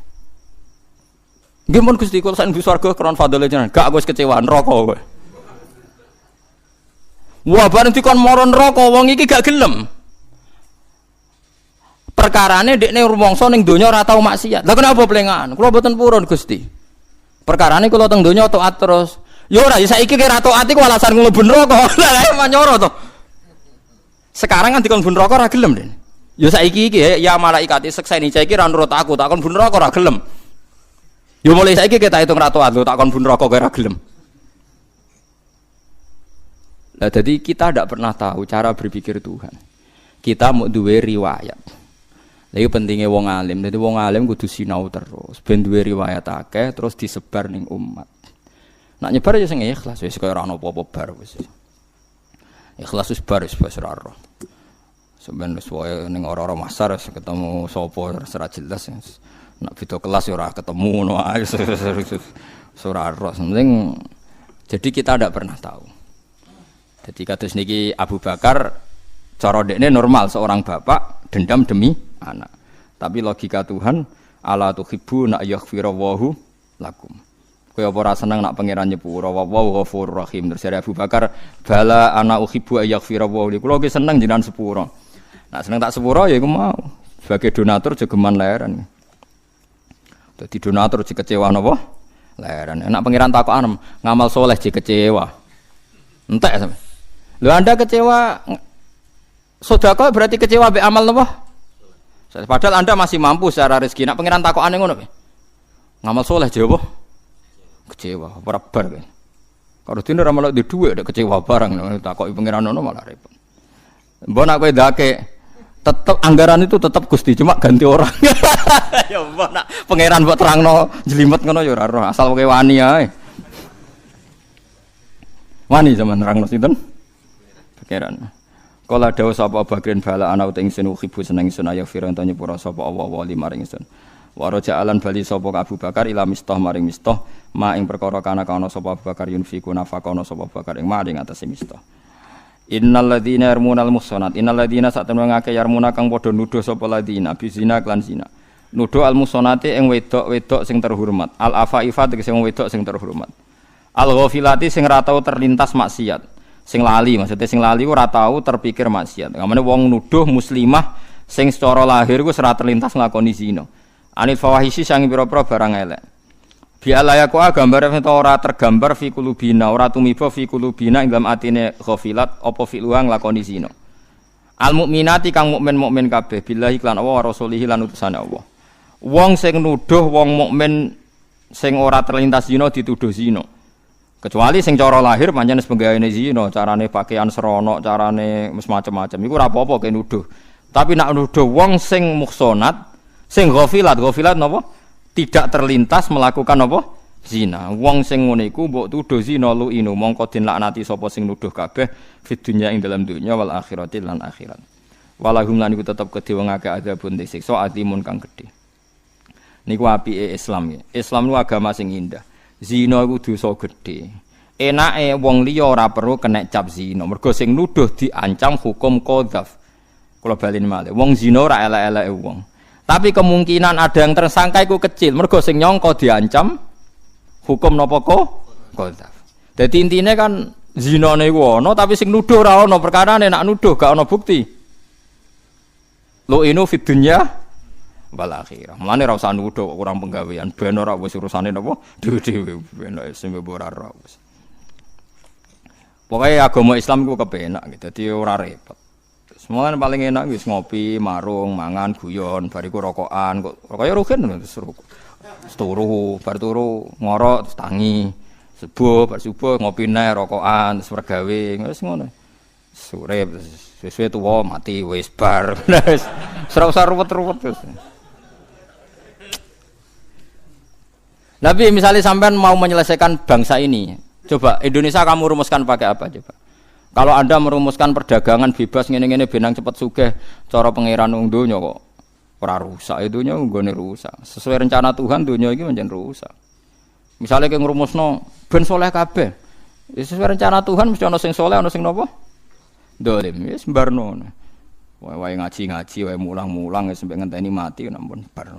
Nggih mun Gusti kula sak mlebu swarga krana fadhole jenengan. Gak aku wis kecewa neraka kowe. Wah, bareng dikon mara neraka wong iki gak gelem. Perkarane dekne rumangsa ning donya ora tau maksiat. Lah kenapa plengan? Kula mboten purun Gusti. Perkarane kula teng donya taat terus. Ya ora, ya saiki kira taat iku alasan mlebu neraka. Lah manyoro to. Sekarang kan dikon mlebu neraka ora gelem, Den. Ya saiki iki ya malaikat sekseni saiki ra nurut aku, takon mlebu neraka ora gelem. Ya mulai saiki kita hitung ra taat lho, takon mlebu neraka kok ora gelem. Lah jadi kita tidak pernah tahu cara berpikir Tuhan. Kita mau duwe riwayat. Lha pentingnya wong alim. Dadi wong alim kudu sinau terus. Ben duwe riwayat akeh terus disebar ning umat. Nak nyebar ya sing ikhlas wis kaya ora ono apa-apa bar wis. Ikhlas wis bar wis ora ora. Sampeyan wis wae ning ora-ora masar wis ketemu sapa ora jelas. Nak video kelas ya ora ketemu ngono ae. Ora ora. Penting jadi kita tidak pernah tahu. Jadi kados niki Abu Bakar cara dekne normal seorang bapak dendam demi anak. Tapi logika Tuhan ala tuhibbu na yaghfirallahu lakum. Kowe apa ora seneng nak pangeran nyepuro wa ghafurur rahim. Terus Abu Bakar bala ana uhibbu yaghfirallahu li. Kulo ki seneng jenengan sepuro. Nak seneng tak sepuro ya iku mau sebagai donatur jegeman leheran. Dadi donatur dikecewa napa? Leheran. Nek pangeran takokan ngamal soleh dikecewa. Entek sampe. Lho Anda kecewa sedekah berarti kecewa mbek amal napa? Padahal Anda masih mampu secara rezeki. Nak pangeran takokane ngono piye? Ngamal soleh jawab kecewa, ora bar kan. Kalau dene ora melok di dhuwit nek kecewa barang takoki pangeran ngono malah repot. Mbok nak kowe ndake tetep anggaran itu tetep Gusti cuma ganti orang. Ya mbok nak pangeran mbok terangno jelimet ngono ya ora roh, asal kowe wani ae. Wani zaman nerangno sinten? Pangeran. Kala dawuh sapa Bakrin bala ana uting sinu khibu seneng sun ayo firan tanya pura sapa Allah wali maring sun. Wa raja'alan bali sapa Abu Bakar ila mistah maring mistah ma ing perkara kana sapa Abu Bakar yunfiku nafaqana sapa Abu Bakar ing maring atase mistah. Innal ladzina yarmunal muhsanat innal ladzina satemene ngake yarmuna kang padha nuduh sapa ladzina bizina lan zina. Nuduh al muhsanati ing wedok-wedok sing terhormat. Al afaifa tegese wong wedok sing terhormat. Al ghafilati sing ra tau terlintas maksiat. Sing lali maksudnya sing lali ora tau terpikir maksiat. Ngamane wong nuduh muslimah sing secara lahir ku ora terlintas nglakoni zina. Anil fawahisi sang pira-pira barang elek. Bialayaku gambar ora tergambar fi kulubina ora tumiba fi kulubina ing dalam atine ghafilat apa fi luang nglakoni zina. Al mukminati kang mukmin kabeh billahi lan Allah rasulihi lan utusane Allah. Wong sing nuduh wong mukmin sing ora terlintas zina dituduh zina. Kecuali sing cara lahir pancen wis penggaweane zina, carane pakaian seronok, carane wis macam-macam. Iku ora apa-apa kene nuduh. Tapi nak nuduh wong sing muhsanat, sing ghafilat napa? Tidak terlintas melakukan apa? Zina. Wong sing ngene iku mbok tuduh zina lu inu mongko den laknati sapa sing nuduh kabeh fid dunya ing dalam dunya wal akhirati lan akhirat. Walahum lan iku tetep kedhe wong akeh adzabun disiksa atimun kang gedhe. Niku apike Islam ya. Islam niku agama sing indah. Zina iku dosa gedhe. Enake wong liya ora perlu kena cap zina. Mergo sing nuduh diancam hukum qadzaf. Kula baleni malih. Wong zina ora elek-eleke wong. Tapi kemungkinan ada yang tersangka iku kecil. Mergo sing nyangka diancam hukum napa qadzaf. Dadi intine kan zinane iku ana tapi sing nuduh ora ana perkarane nak nuduh gak ana bukti. Lo inu fid dunya wal akhirah. Mulane ora usah nuduh kok kurang penggawean ben ora wis urusane napa dhewe-dhewe ben sing ora ora wis. Pokoke agama Islam iku kepenak gitu. Dadi ora repot. Semuanya paling enak wis ngopi, marung, mangan, guyon, bariku rokokan kok. Rokoke rugen terus rokok. Turu, bar turu ngorok terus tangi. Subuh, bar subuh ngopi neh rokokan terus regawe wis ngono. Surip sesuai tuwa mati wis bar. Wis ora usah ruwet-ruwet terus. Nabi misalnya sampean mau menyelesaikan bangsa ini, coba Indonesia kamu rumuskan pakai apa coba? Kalau Anda merumuskan perdagangan bebas ngene-ngene benang cepet sugih, cara pangeran wong donya kok ora rusak, donya nggone rusak. Sesuai rencana Tuhan donya iki pancen rusak. Misalnya ki ngrumusno ben saleh kabeh. Sesuai rencana Tuhan mesti ana sing saleh, ana sing napa? Dolim, wis mbarno. Wae ngaji-ngaji, wae mulang-mulang wis sampe ngenteni mati nampun bar.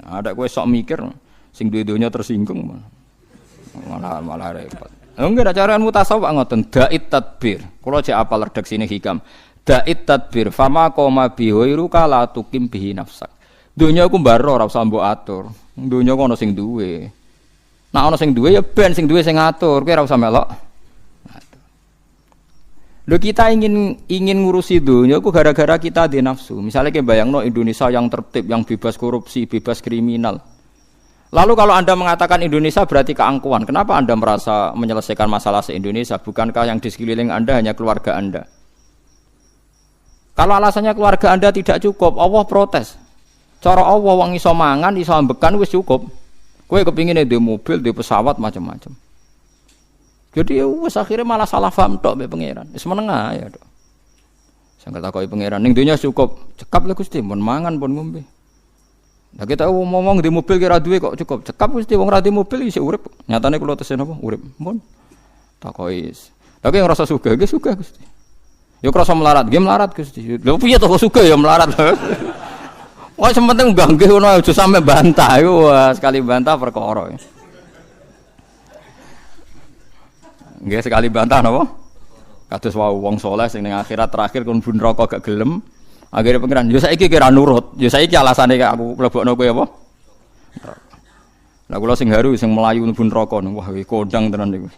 Ada kowe sok mikir sing duwe donya tersinggung malah repot. Enggak ada cara mutasawuf ngoten dait tadbir. Kula cek apal redaksine hikam. Dait tadbir fama qoma bihoiru kala tukim bihi nafsak. Donya ku mbaro ora usah mbok atur. Donya ku ana sing duwe. Nek ana sing duwe ya ben sing duwe sing ngatur. Kowe ora usah melok. Lho kita ingin ngurusi dunia ku gara-gara kita di nafsu. Misalnya kayak bayangno Indonesia yang tertib, yang bebas korupsi, bebas kriminal. Lalu kalau Anda mengatakan Indonesia berarti keangkuhan, kenapa Anda merasa menyelesaikan masalah se-Indonesia? Bukankah yang di sekeliling Anda hanya keluarga Anda? Kalau alasannya keluarga Anda tidak cukup, Allah protes. Cara Allah wong iso mangan, iso ambekan wis cukup. Kowe kepingine di mobil, di pesawat macam-macam. Jadi wis akhirnya malah salah paham tok mbek pangeran. Wis menengah ya tok. Sing katakoki pangeran ning donya cukup, cekap lho Gusti, pun mangan pun ngombe. Nah kita ngomong di mobil kira duwe kok cukup. Cekap Gusti wong ra di mobil isih urip. Nyatane kula tesen apa? Urip. Mun. Takoki. Tapi ngrasa sugih nggih sugih Gusti. Ya krasa melarat, nggih melarat Gusti. Lha piye to kok sugih ya melarat. Wah sementing nggih ngono aja sampe bantah iku wah sekali bantah perkara. Nggih sekali bantah napa? Kados wau wong saleh sing ning akhirat terakhir kon bun neraka gak gelem. Akhirnya pengiran, yo saiki kira nurut, yo saiki alasane aku mlebokno kowe apa? Lah kula sing haru sing melayu mlebu neraka wah kondang tenan niku.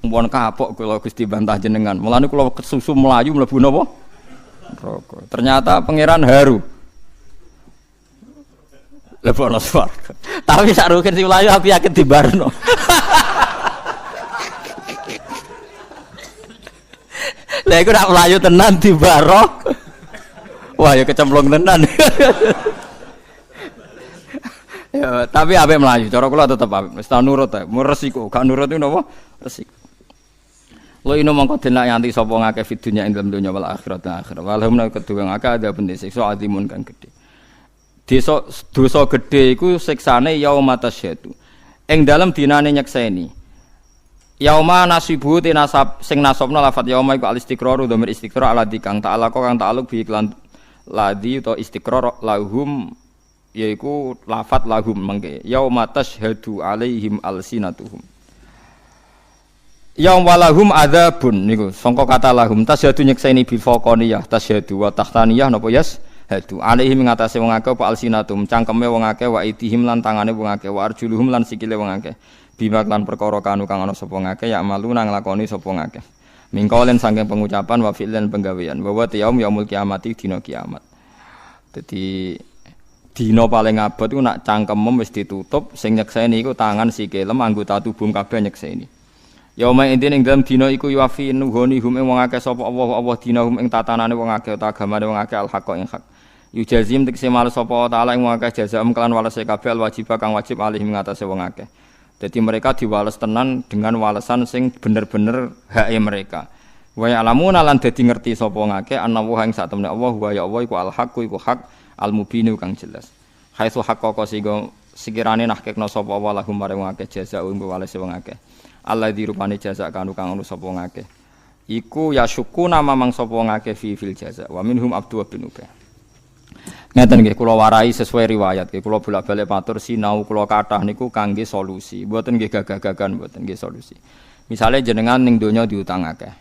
Mumpun kapok kula Gusti bantah jenengan. Mulane kula kesusu melayu mlebu napa? Rokok. Ternyata pangeran haru. Lebono swarga. Tapi sak rugen sing mlayu aku yakin dibarno. Lah iku nak mlayu tenan dibaro. Wah ya kecemplung tenan. Ya, tapi apik mlayu. Cara kula tetep apik. Wis ta nurut ta. Resiko, gak nurut iku napa? Resiko. Lo ino mongko denak nganti sapa ngakeh fid dunya ing dalem dunya wal akhirat akhirat. Walhum nek kedue ngakeh ada bende siksa azimun kang gedhe. Dosa gedhe iku siksane yauma tasyadu. Ing dalem dinane nyekseni. Yauma nasibu tinasab sing nasabna lafat yauma iku al istiqrar dhamir istiqrar ala dikang ta'ala kang ta'aluk bi iklan ladi utawa istiqrar lahum yaiku lafat lahum mengke yauma tasyhadu alaihim alsinatuhum. Yang walahum adzabun niku sangka kata lahum tasyhadu nyekseni bil faqaniyah tasyhadu wa tahtaniyah napa yas hadu alaihim ngatasé wong akeh apa alsinatum cangkeme wong akeh wa idihim lan tangane wong akeh wa arjuluhum lan sikile wong akeh bima lan perkara kanu kang ana sapa ngakeh ya malu nang nglakoni sapa ngakeh mingkolen saking pengucapan wa fi'lan penggawean wa yaum yaumul kiamati dina kiamat. Dadi dina paling abot iku nak cangkemem wis ditutup sing nyekseni iku tangan sikile anggota tubuh kabeh nyekseni. Yauma idin ing dalem dina iku yuafi nuhoni hum ing wong akeh sapa Allah dina hum ing tatanane wong akeh utawa agamane wong akeh al haqq ing hak. Yujazim tekse males sapa taala ing wong akeh jazaam kelan walese kabeh al wajib kang wajib alih ing atase wong akeh. Dadi mereka diwales tenan dengan walesan sing bener-bener hake mereka. Wa ya'lamuna lan dadi ngerti sapa ngakeh ana wa ing sak temne Allah wa ya Allah iku al haqq iku hak al mubinu kang jelas. Haitsu haqqaqa sikirane nahkekna sapa Allah lahum marang wong akeh jazaam ing walese wong akeh. Allah dirupani jaza kanu kang ono sapa ngakeh iku ya syuku nama mang sapa ngakeh fil jaza wa minhum abdu bin ubay ngeten nggih kula warai sesuai riwayat nggih kula bolak-balik matur sinau kula kathah niku kangge solusi mboten nggih gagah-gagahan mboten nggih solusi misale jenengan ning donya diutang akeh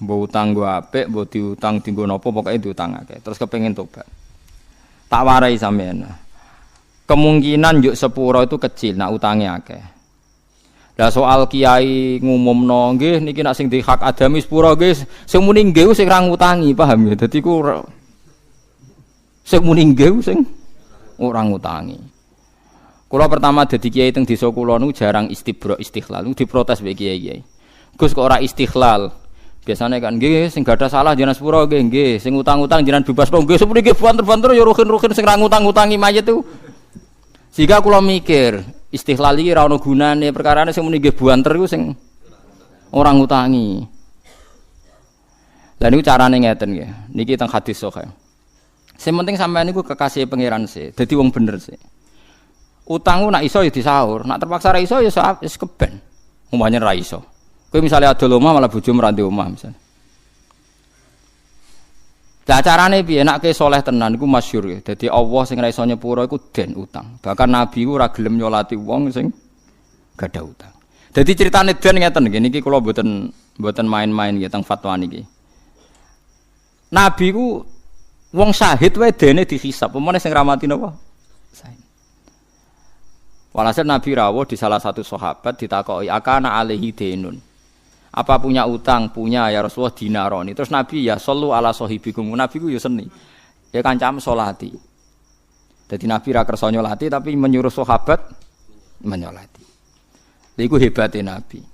mbok utang go apik mbok diutang dienggo napa pokoke diutang akeh terus kepengin tobat tak warai sampeyan kemungkinan yuk sepuro itu kecil nak utange akeh. Lah soal kiai ngumumno nggih niki nek sing di hak adami sepuro nggih sing muni nggih sing ra ngutangi paham ya dadi ku sing muni nggih sing ora ngutangi. Kula pertama dadi kiai teng desa kula niku jarang istighlal diprotes mbek kiai-kiai. Gus kok ora istighlal. Biasane kan nggih sing gadah salah jenengan sepuro nggih sing utang-utang jenengan bebas nggih sepuro nggih banter-banter ya ruhin-ruhin sing ra ngutang-utangi mayit itu. Sehingga kula mikir istighlal iki ora ono gunane perkarane sing muni nggih buanter iku sing ora ngutangi. Lah niku carane ngeten nggih. Niki teng hadis sahih. Sing penting sampean niku kekasih pangeran sih, dadi wong bener sih. Utangku nak iso ya disaur, nak terpaksa ra iso ya wis keben. Umpamane ra iso. Kowe misale adol omah malah bojomu ra ndek omah misale. Lah carane piye nek saleh tenan iku masyhur ya. Dadi Allah sing ra iso nyepuro iku den utang. Bahkan nabi ku ora gelem nyolati wong sing gadah utang. Dadi critane den ngeten niki kula mboten main-main nggih teng fatwa niki. Nabi ku wong syahid wae dene dihisab, pemene sing ramati napa? Syahid. Walhasil Nabi rawuh di salah satu sahabat ditakoki, "Akana alaihi denun?" Apa punya utang? Punya ya Rasulullah dinaroni. Terus Nabi ya sallu ala sahibikum. Nabi ku ya seni. Ya kancam salati. Dadi Nabi ra kersa nyolati tapi menyuruh sahabat menyolati. Iku hebate Nabi.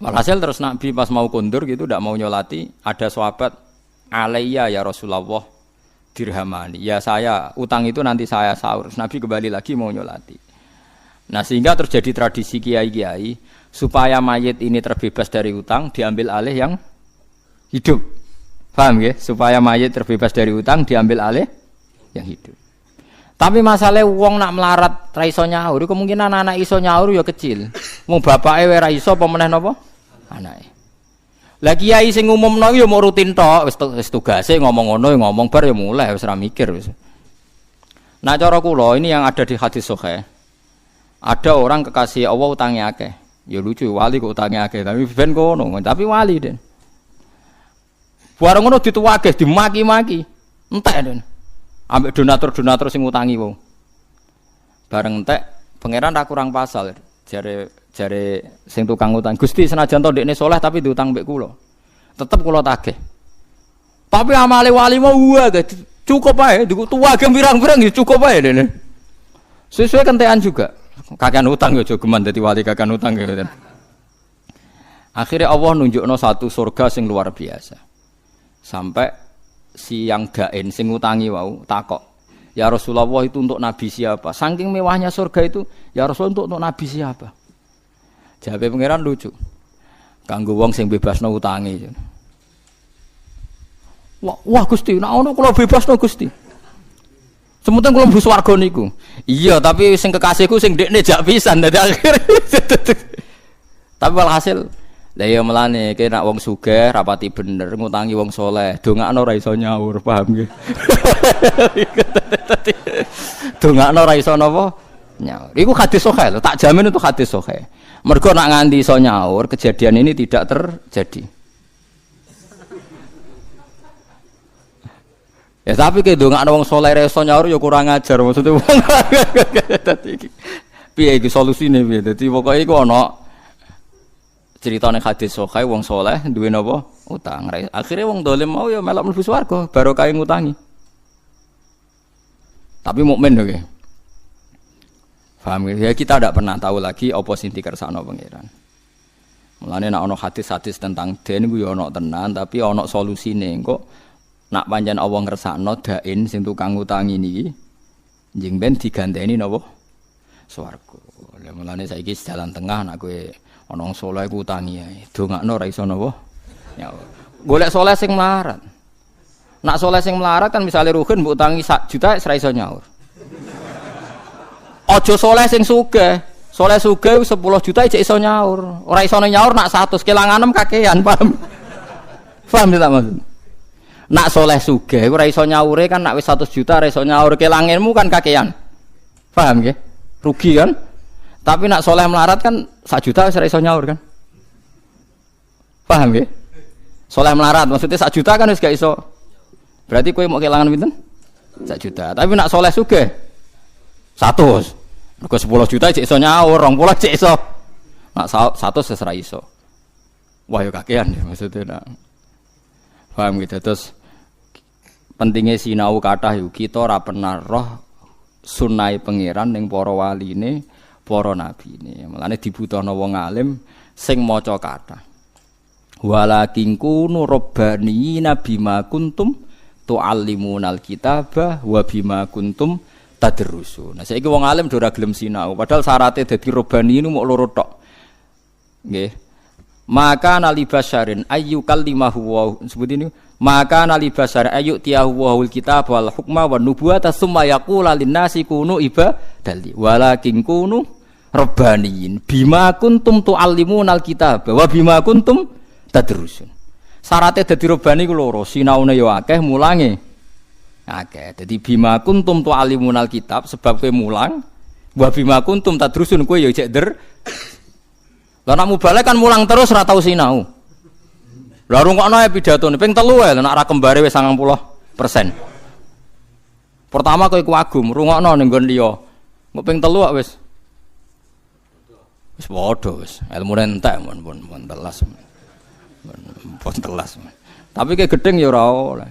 Walhasil terus Nabi pas mau kondur gitu ndak mau nyolati, ada sahabat alayya ya Rasulullah dirhamani. Ya saya utang itu nanti saya sahur. Terus Nabi kembali lagi mau nyolati. Nah sehingga terjadi tradisi kiai-kiai supaya mayit ini terbebas dari utang diambil alih yang hidup. Paham ya? Supaya mayit terbebas dari utang diambil alih yang hidup. Tapi masalah wong nak melarat ra iso nyaur, kemungkinan anak iso nyaur ya kecil. Wong bapake wae ra iso apa meneh napa? Anake. Lah kiai sing ngumumno ya mau rutin tok, wis tugase ngomong ngono ya ngomong bar ya mulai wis ra mikir wis. Nah cara kula ini yang ada di hadis sahih. Ada orang kekasih Allah utangnya akeh. Ya lucu wali kok utangnya akeh, tapi ben kono, tapi wali den. Bareng ngono dituwageh, dimaki-maki. Entek den. Ambek donatur-donatur sing utangi wong. Bareng entek, pangeran ra kurang pasal. Jare sing tukang utang. Gusti senajan to ndekne saleh tapi diutang mbek kula. Tetep kula tagih. Tapi amale wali mau cukup ae, tua gembirang-birang ya cukup ae dene. Sesuai kentean juga. Kakean utang ya jogeman dadi wali kakean utang ya. Akhirnya Allah nunjukno satu surga sing luar biasa. Sampai si yang dain sing ngutangi wau takok, "Ya Rasulullah, itu untuk nabi siapa?" Saking mewahnya surga itu, "Ya Rasul, untuk nabi siapa?" Jawabe pangeran lucu. Kanggo wong sing bebasno utangi. Wah Gusti, nek ono kula bebasno Gusti. Sementing kula mlebu swarga niku. Iya, tapi sing kekasihku sing ndekne jak pisan dadi akhir. Tapi walhasil lah ya melane ki nek wong sugih rapati bener ngutangi wong saleh, dongakno ora iso nyaur, paham nggih. Dongakno ora iso napa? Nyaur. Iku hadis sahih lho, tak jamin itu hadis sahih. Mergo nek nganti iso nyaur, kejadian ini tidak terjadi. Ya tapi ke dongakno wong saleh ra iso nyaur ya kurang ajar maksudnya wong. Dadi iki piye iki solusine piye? Dadi pokoke iku ana ceritane hadis sahih wong saleh duwe napa? Utang. Akhire wong dolim mau ya melok mlebu swarga barokah ngutangi. Tapi mukmin lho nggih. Paham ya, kita tidak pernah tahu lagi apa sing dikersakno pangeran. Mulane nek ana hadis-hadis tentang den ku ya ana tenan tapi ana solusine engko nak pancen Allah ngersakno dain sing tukang utangi niki njing ben diganteni napa swarga. Lha mulane saiki jalan tengah nak kowe ana wong saleh ku utangi ae. Dongakno ora iso napa? Ya. Golek saleh sing melarat. Nak saleh sing melarat kan misale ruhin mbok utangi 1 juta ora iso nyaur. Aja saleh sing sugih. Saleh sugih 10 juta jek iso nyaur. Ora iso nyaur nak 100 kelanganem kakean, paham? Paham tak maksud? Nak soleh sugih ora iso nyaure kan nak wis 100 juta ora iso nyaur kelangenmu kan kakean. Paham nggih? Rugi kan? Tapi nak soleh melarat kan 1 juta wis ora iso nyaur kan? Paham nggih? Soleh melarat maksudnya 1 juta kan wis gak iso. Berarti kowe mau kelangan pinten? 1 juta. Tapi nak soleh sugih 100. Mergo 10 juta cek iso nyaur, 20 cek iso. Nak 100 wis ora iso. Wah ya kakean ya maksudnya nak. Paham gitu terus pentingnya sinau kathah yo kita ora pernah roh sunnahe pangeran ning para waline, para nabine. Mulane dibutuhno wong alim sing maca kathah. Walakin kunu rabbaniyina bima kuntum tuallimunal kitaba wa bima kuntum tadrusun. Nah saiki wong alim ora gelem sinau, padahal syaratnya dadi rabbani niku mok loro tok. Nggih. Maka nalibasyarin ayyukallimahu wa sebut ini maka nalibasyar ayyutiyahu wal kitab wal hukma wan nubuwata summa yaqulu linnasi kunu ibadali walakin kunu rabbaniyin bima kuntum tuallimunal kitab wa bima kuntum tadrusun. Syaratnya dadi rabbani ku loro, sinaune ya akeh, mulange akeh. Dadi bima kuntum tuallimunal kitab sebab kowe mulang, wa bima kuntum tadrusun kowe ya jek lah nak mubalek kan mulang terus ora tau sinau. Lah rungokno ae pidatone ping 3 ae nek ora kembare wis 90%. Pertama kowe kuagum rungokno ning nggon liya. Engko ping 3 wis padha wis. Ilmune entek pun telas. Pun telas. Tapi ke gedeng ya ora oleh.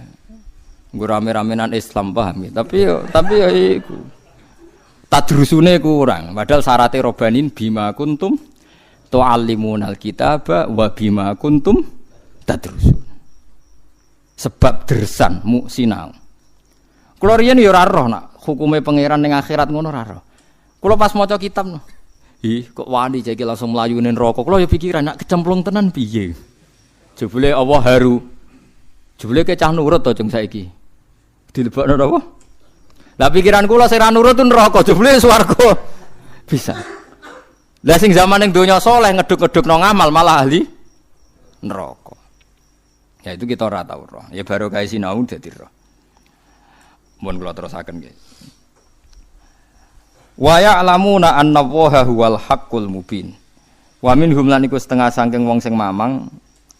Nggo rame-ramenan Islam paham ya. Tapi ya iku. Tadrusune kurang. Padahal syaratnya robanin bima kuntum tu'allimunal kitaba wa bima kuntum tadrusun. Sebab dersan mu sinau. Kula riyen ya ora roh nak hukume pangeran ning akhirat ngono ora roh. Kula pas maca kitab no. Kok wani iki langsung mlayu ning neraka. Kula ya pikiran nak kecemplung tenan piye. Jebule Allah haru. Jebule ke cah nurut to jeng saiki. Dilebokno napa? Lah pikiran kula sing ra nurut tu neraka, jebule swarga. Bisa. Lah sing zaman ning donya saleh ngeduk-ngeduk nang ngamal malah ahli neraka. Ya itu kita ora tau roh. Ya baru kae sinau dadi roh. Mun kula terusaken nggih. Wa ya'lamuna anna Allaha huwal haqqul mubin. Wa minhum lan iku setengah saking wong sing mamang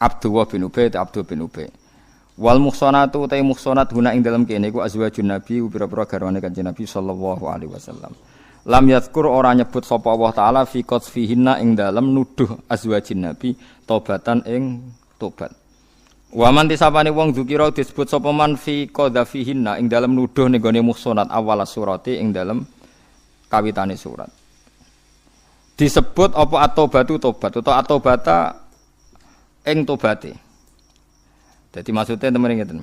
Abdullah bin Ubay ta Abdul bin Ubay. Wal muhsanatu ta muhsanat guna ing dalem kene iku azwajun nabi pira-pira garwane Kanjeng Nabi sallallahu alaihi wasallam. Lam yadhkur ora nyebut sapa Allah taala fi qadfihinna ing dalem nuduh azwajin nabi tobatan ing tobat. Waman tisapane wong dzukira disebut sapa man fi qadhafihinna ing dalem nuduh ning gone muhsanat awal surati ing dalem kawitane surat. Disebut apa at-taubatu tobat utawa at-taubata ing tobate. Dadi maksudnya temen ngeten.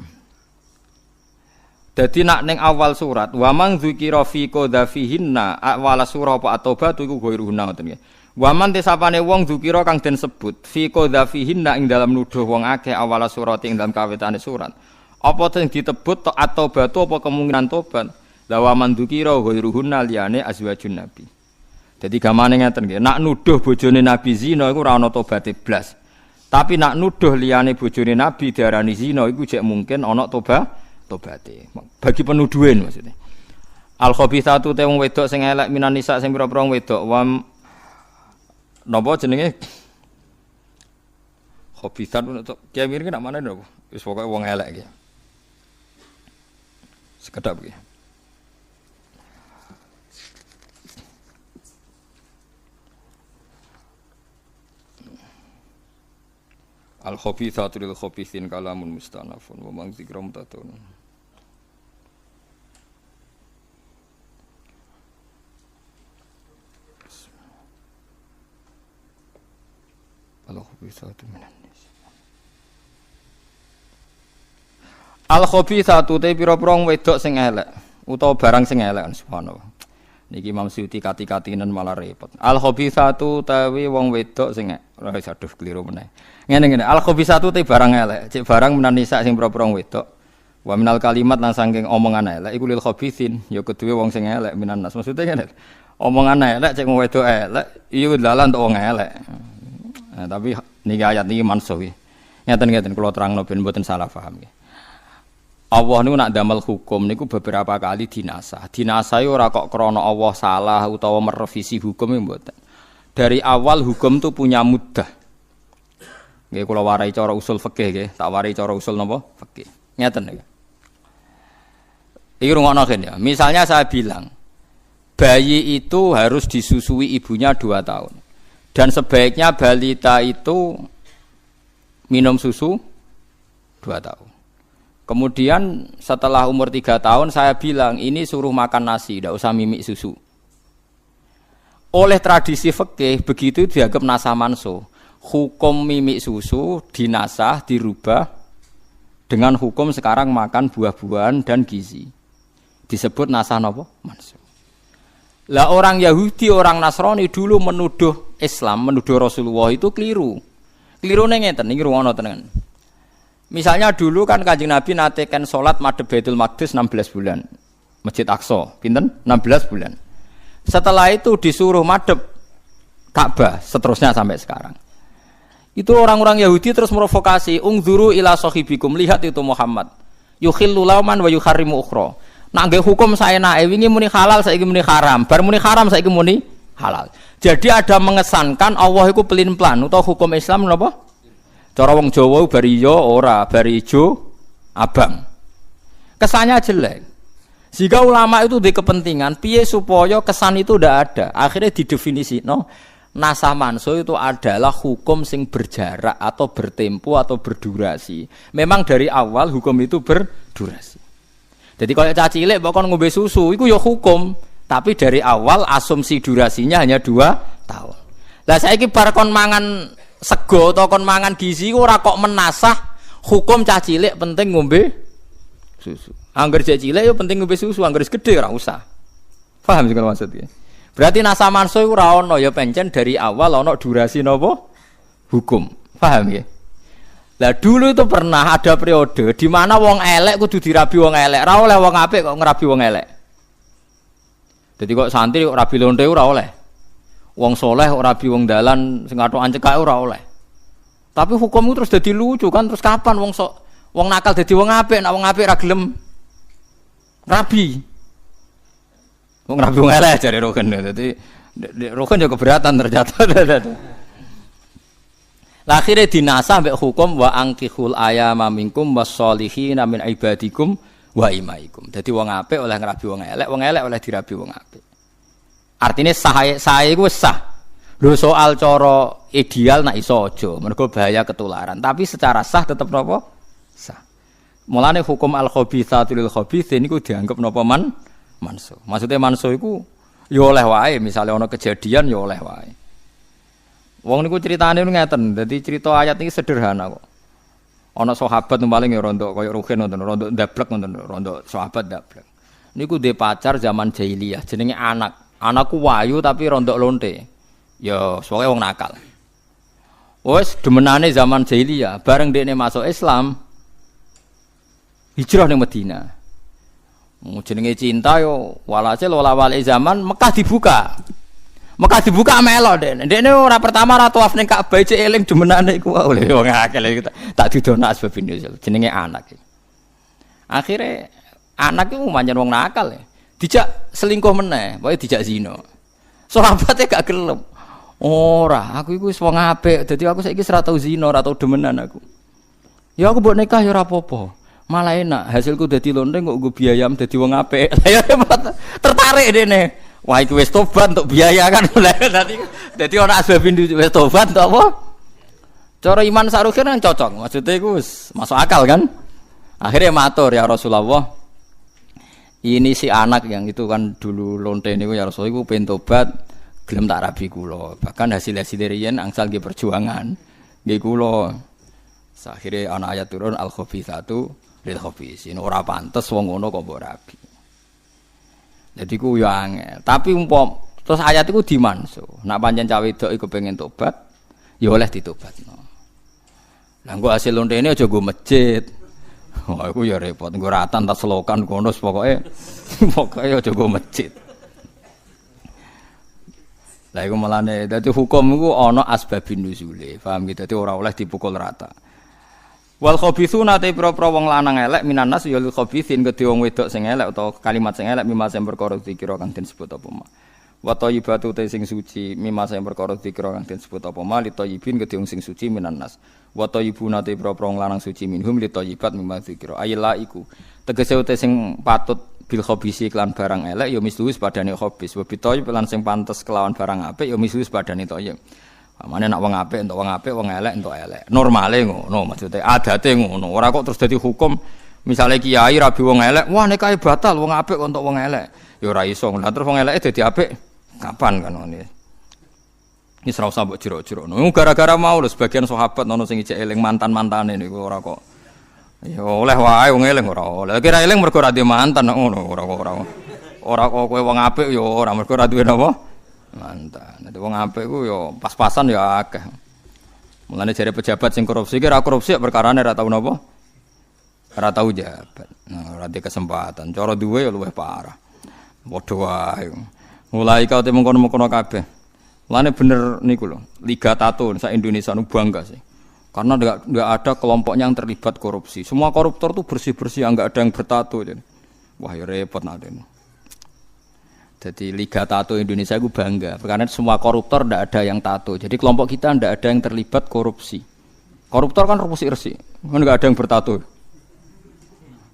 Dadi nak ning awal surat wa man dzukira fi qadhafihinna awal surah apa at-taubatu iku ghairuhunna ngoten nggih. Wa man tisapane wong dzukira kang den sebut fi qadhafihinna ing dalam nuduh wong akeh awal surat ing dalam kawitane surat. Apa sing ditebut at-taubatu apa kemungkinan tobat? La wa man dzukira ghairuhunna liyane azwajun nabi. Dadi gamane ngeten nggih, nak nuduh bojone nabi zina iku ora ana tobaté blas. Tapi nak nuduh liyane bojone nabi diarani zina iku jek mungkin ana tobate. Bagi penuduhan maksudnya. Al khabithatu te wong wedok sing elek minan nisa sing pira-pira wedok wa napa jenenge khabithat untuk kiai mirip nak mana napa wis pokoke wong elek iki. Sekedap iki. Al khabithatu lil khabithin kalamun mustanafun wa man zikrum tatun. Al khabithatu minan nis. Al khabithatu te pira-pira wedok sing elek utawa barang sing elek subhanallah. Niki Imam Suyuti kati-katinen malah repot. Al khabithatu tawi wong wedok sing aduh keliru meneh. Ngene-ngene al khabithatu te barang elek, cek barang menan nisa sing pira-pira wedok. Wa minal kalimat lan saking omongan elek iku lil khabithin, ya keduwe wong sing elek minan nas. Maksude ngene. Omongan elek cek wong wedok elek, iya dalan untuk wong elek. Nah, tapi niki ayat niki mansuh nggih. Ngeten-ngeten kula terangno ben mboten salah paham nggih. Allah niku nak damel hukum niku beberapa kali dinasah. Dinasah ora kok krana Allah salah utawa merevisi hukum mboten. Dari awal hukum itu punya muddah. Nggih kula warai cara usul fikih nggih, tak warai cara usul napa? Fikih. Ngeten nggih. Iki rungokno ya. Misalnya saya bilang bayi itu harus disusui ibunya 2 tahun. Dan sebaiknya balita itu minum susu 2 tahun. Kemudian setelah umur 3 tahun saya bilang ini suruh makan nasi, tidak usah mimik susu. Oleh tradisi fikih begitu dianggap nasah mansuh. Hukum mimik susu dinasah dirubah dengan hukum sekarang makan buah-buahan dan gizi. Disebut nasah napa? Mansuh. Lah orang Yahudi, orang Nasrani dulu menuduh Islam, menuduh Rasulullah itu keliru. Kelirune ngeten niki ruwono tenan. Misalnya dulu kan Kanjeng Nabi natekan salat madhep Baitul Maqdis 16 bulan. Masjid Aqsa, pinten? 16 bulan. Setelah itu disuruh madhep Ka'bah, seterusnya sampai sekarang. Itu orang-orang Yahudi terus merovokasi, "Ungzuru ila sahibikum, lihat itu Muhammad. Yukhillu lauman wa yuharrimu ukhra." Nak nggih hukum saenake wingi muni halal saiki muni haram, bar muni haram saiki muni halal. Jadi ada mengesankan Allah iku pelin-pelan utawa hukum Islam napa? Cara wong Jawa bari ijo ora, bari ijo abang. Kesannya jelek. Jika ulama itu di kepentingan piye supaya kesan itu ndak ada. Akhirnya didefinisino nasah mansuh itu adalah hukum sing berjarak atau bertempo atau berdurasi. Memang dari awal hukum itu berdurasi. Jadi kalau caci cilik bakon ngombe susu iku ya hukum, tapi dari awal asumsi durasinya hanya 2 tahun. Lah saiki bar kon mangan sego atau kon mangan gizi ora kok menasah hukum cah cilik penting ngombe susu. Angger cah cilik yo penting ngombe susu, angger gede ora usah. Paham sing maksudnya? Berarti nasah mansuh ora ono ya pancen dari awal ono durasi napa? Hukum. Paham ya? Lah dulu itu pernah ada periode di mana wong elek kudu dirabi wong elek, ora oleh wong apik kok ngerabi wong elek. Jadi kok santri kok rabi lonte ora oleh. Wong soleh ora rabi wong dalan sing atokan cekake ora oleh. Tapi hukum itu terus dadi lucu kan, terus kapan wong nakal dadi wong apik, nek wong apik ra gelem rabi. Wong rabi wong elek jare Rogen. Dadi Rogen yo keberatan ternyata. Lah akhire dinasah mbek hukum wa angkihul ayama minkum wassolihin min ibadikum wa imaikum. Dadi wong apik oleh ngrabi wong elek oleh dirabi wong apik. Artinya sah iku wis sah. Lho soal cara ideal nak iso aja, mergo bahaya ketularan. Tapi secara sah tetep napa? sah. Mulane hukum al-khabithatu lil khabithin niku dianggap napa mansuh. Maksudnya mansuh iku ya oleh wae, misale ana kejadian ya oleh wae. Wong niku critane ngeten, dadi cerita ayat iki sederhana kok. Ana sahabat paling ya rondo kaya Ruhin ngoten, rondo ndablek ngoten, rondo sahabat ndablek. Niku dhe pacar zaman jahiliyah, jenenge anak. Anakku wayu tapi rondo lonte. Ya, soalnya wong nakal. Wes demenane zaman jahiliyah, bareng dekne masuk Islam, hijrah ning Madinah. Jenenge cinta yo walhasil wala-wali zaman Mekah dibuka. Mekah dibuka melo dekne ora pertama ra tawaf ning Ka'bah cek eling demenane iku wae wong akeh tak didono asbab nuzul jenenge anak. Akhire anak iku pancen wong nakal ya. Dijak selingkuh meneh, pokoke dijak zina. Sahabate gak gelem. Ora, aku iku wis wong apik, dadi aku saiki ora tau zina, ora tau demenan aku. Ya aku mbok nikah ya ora apa-apa. Malah enak, hasilku dadi lonte kok nggo biayam dadi wong apik. Ya tertarik dene. Wah iki wis tobat untuk biaya kan. Dadi ana asbabin wis tobat untuk apa? Cara iman saruhe kan cocok. Maksudnya iku wis masuk akal kan? Akhirnya matur ya Rasulullah. Ini si anak yang itu kan dulu lonte niku ya Rasulullah iku pengen tobat, gelem tak rabi kula. Bahkan hasil-hasil riyen angsal nggih perjuangan. Nggih kula. Akhire ana ayat turun al-khabithatu lil khabithin. Ora pantes wong ngono kok mbok rabi. Jadi ku yo angel. Tapi terus ayat iku dimansuh. Nek pancen cah wedok iku pengen tobat, ya oleh ditobatno. Lah engko hasil lontene aja nggo masjid. Wah iku ya repot. Nggo ratan tas selokan kono pokoke aja nggo masjid. Lah iku malane dadi hukum iku ana asbabun nuzule. Paham gitu. Dadi ora oleh dipukul rata. Wal khabithuna te pro wong lanang elek minanas ya lil khabithin kedhe wong wedok sing elek utawa kalimat sing elek mimma sing perkara dikira kang den sebut apa ma. Wa thayyibatu te sing suci mimma sing perkara dikira kang den sebut apa ma li thayyibin kedhe wong sing suci minanas. Wa thayyibuna te pro wong lanang suci minhum li thayyibat mimma dikira. Ayla iku tegese te sing patut bil khabisi kelan barang elek ya misluhus padane khabis. Wa bi thayyib lan sing pantes kelawan barang apik ya misluhus padane thayyib. Amane nak wong apik entuk wong apik, wong elek entuk elek. Normale ngono, maksude adate ngono. Ora kok terus dadi hukum misale kiai rabi wong elek, wah nikahe batal wong apik kok entuk wong elek. Ya ora iso. Lah terus wong eleke dadi apik kapan kan ngene. Iki ora usah mbok jero-jero. Gara-gara mau lho sebagian sahabat ono sing ijek eling mantan-mantane niku ora kok. Ya oleh wae wong eling ora oleh. Kira eling mergo ora duwe mantan ngono, ora kok. Ora kok kowe wong apik ya ora mergo ora duwe napa? Mantan. Nek wong apik ku yo pas-pasan ya akeh. Mulane jare pejabat sing korupsi ki ora korupsi perkarane ora tau napa? Ora tau jabat. Nah, ora di kesempatan. Cara duwe ya luwih parah. Padha wae. Mulai kau te mengkono-mengkono kabeh. Mulane bener niku lho, Liga Tato sak Indonesia nu bangga sih. Karena enggak ada kelompoknya yang terlibat korupsi. Semua koruptor tuh bersih-bersih, enggak ada yang bertato. Wah, ya repot nanti. Jadi Liga Tato Indonesia itu bangga karena semua koruptor tidak ada yang tato. Jadi kelompok kita tidak ada yang terlibat korupsi. Koruptor kan resik-resik, kan nggak ada yang bertato.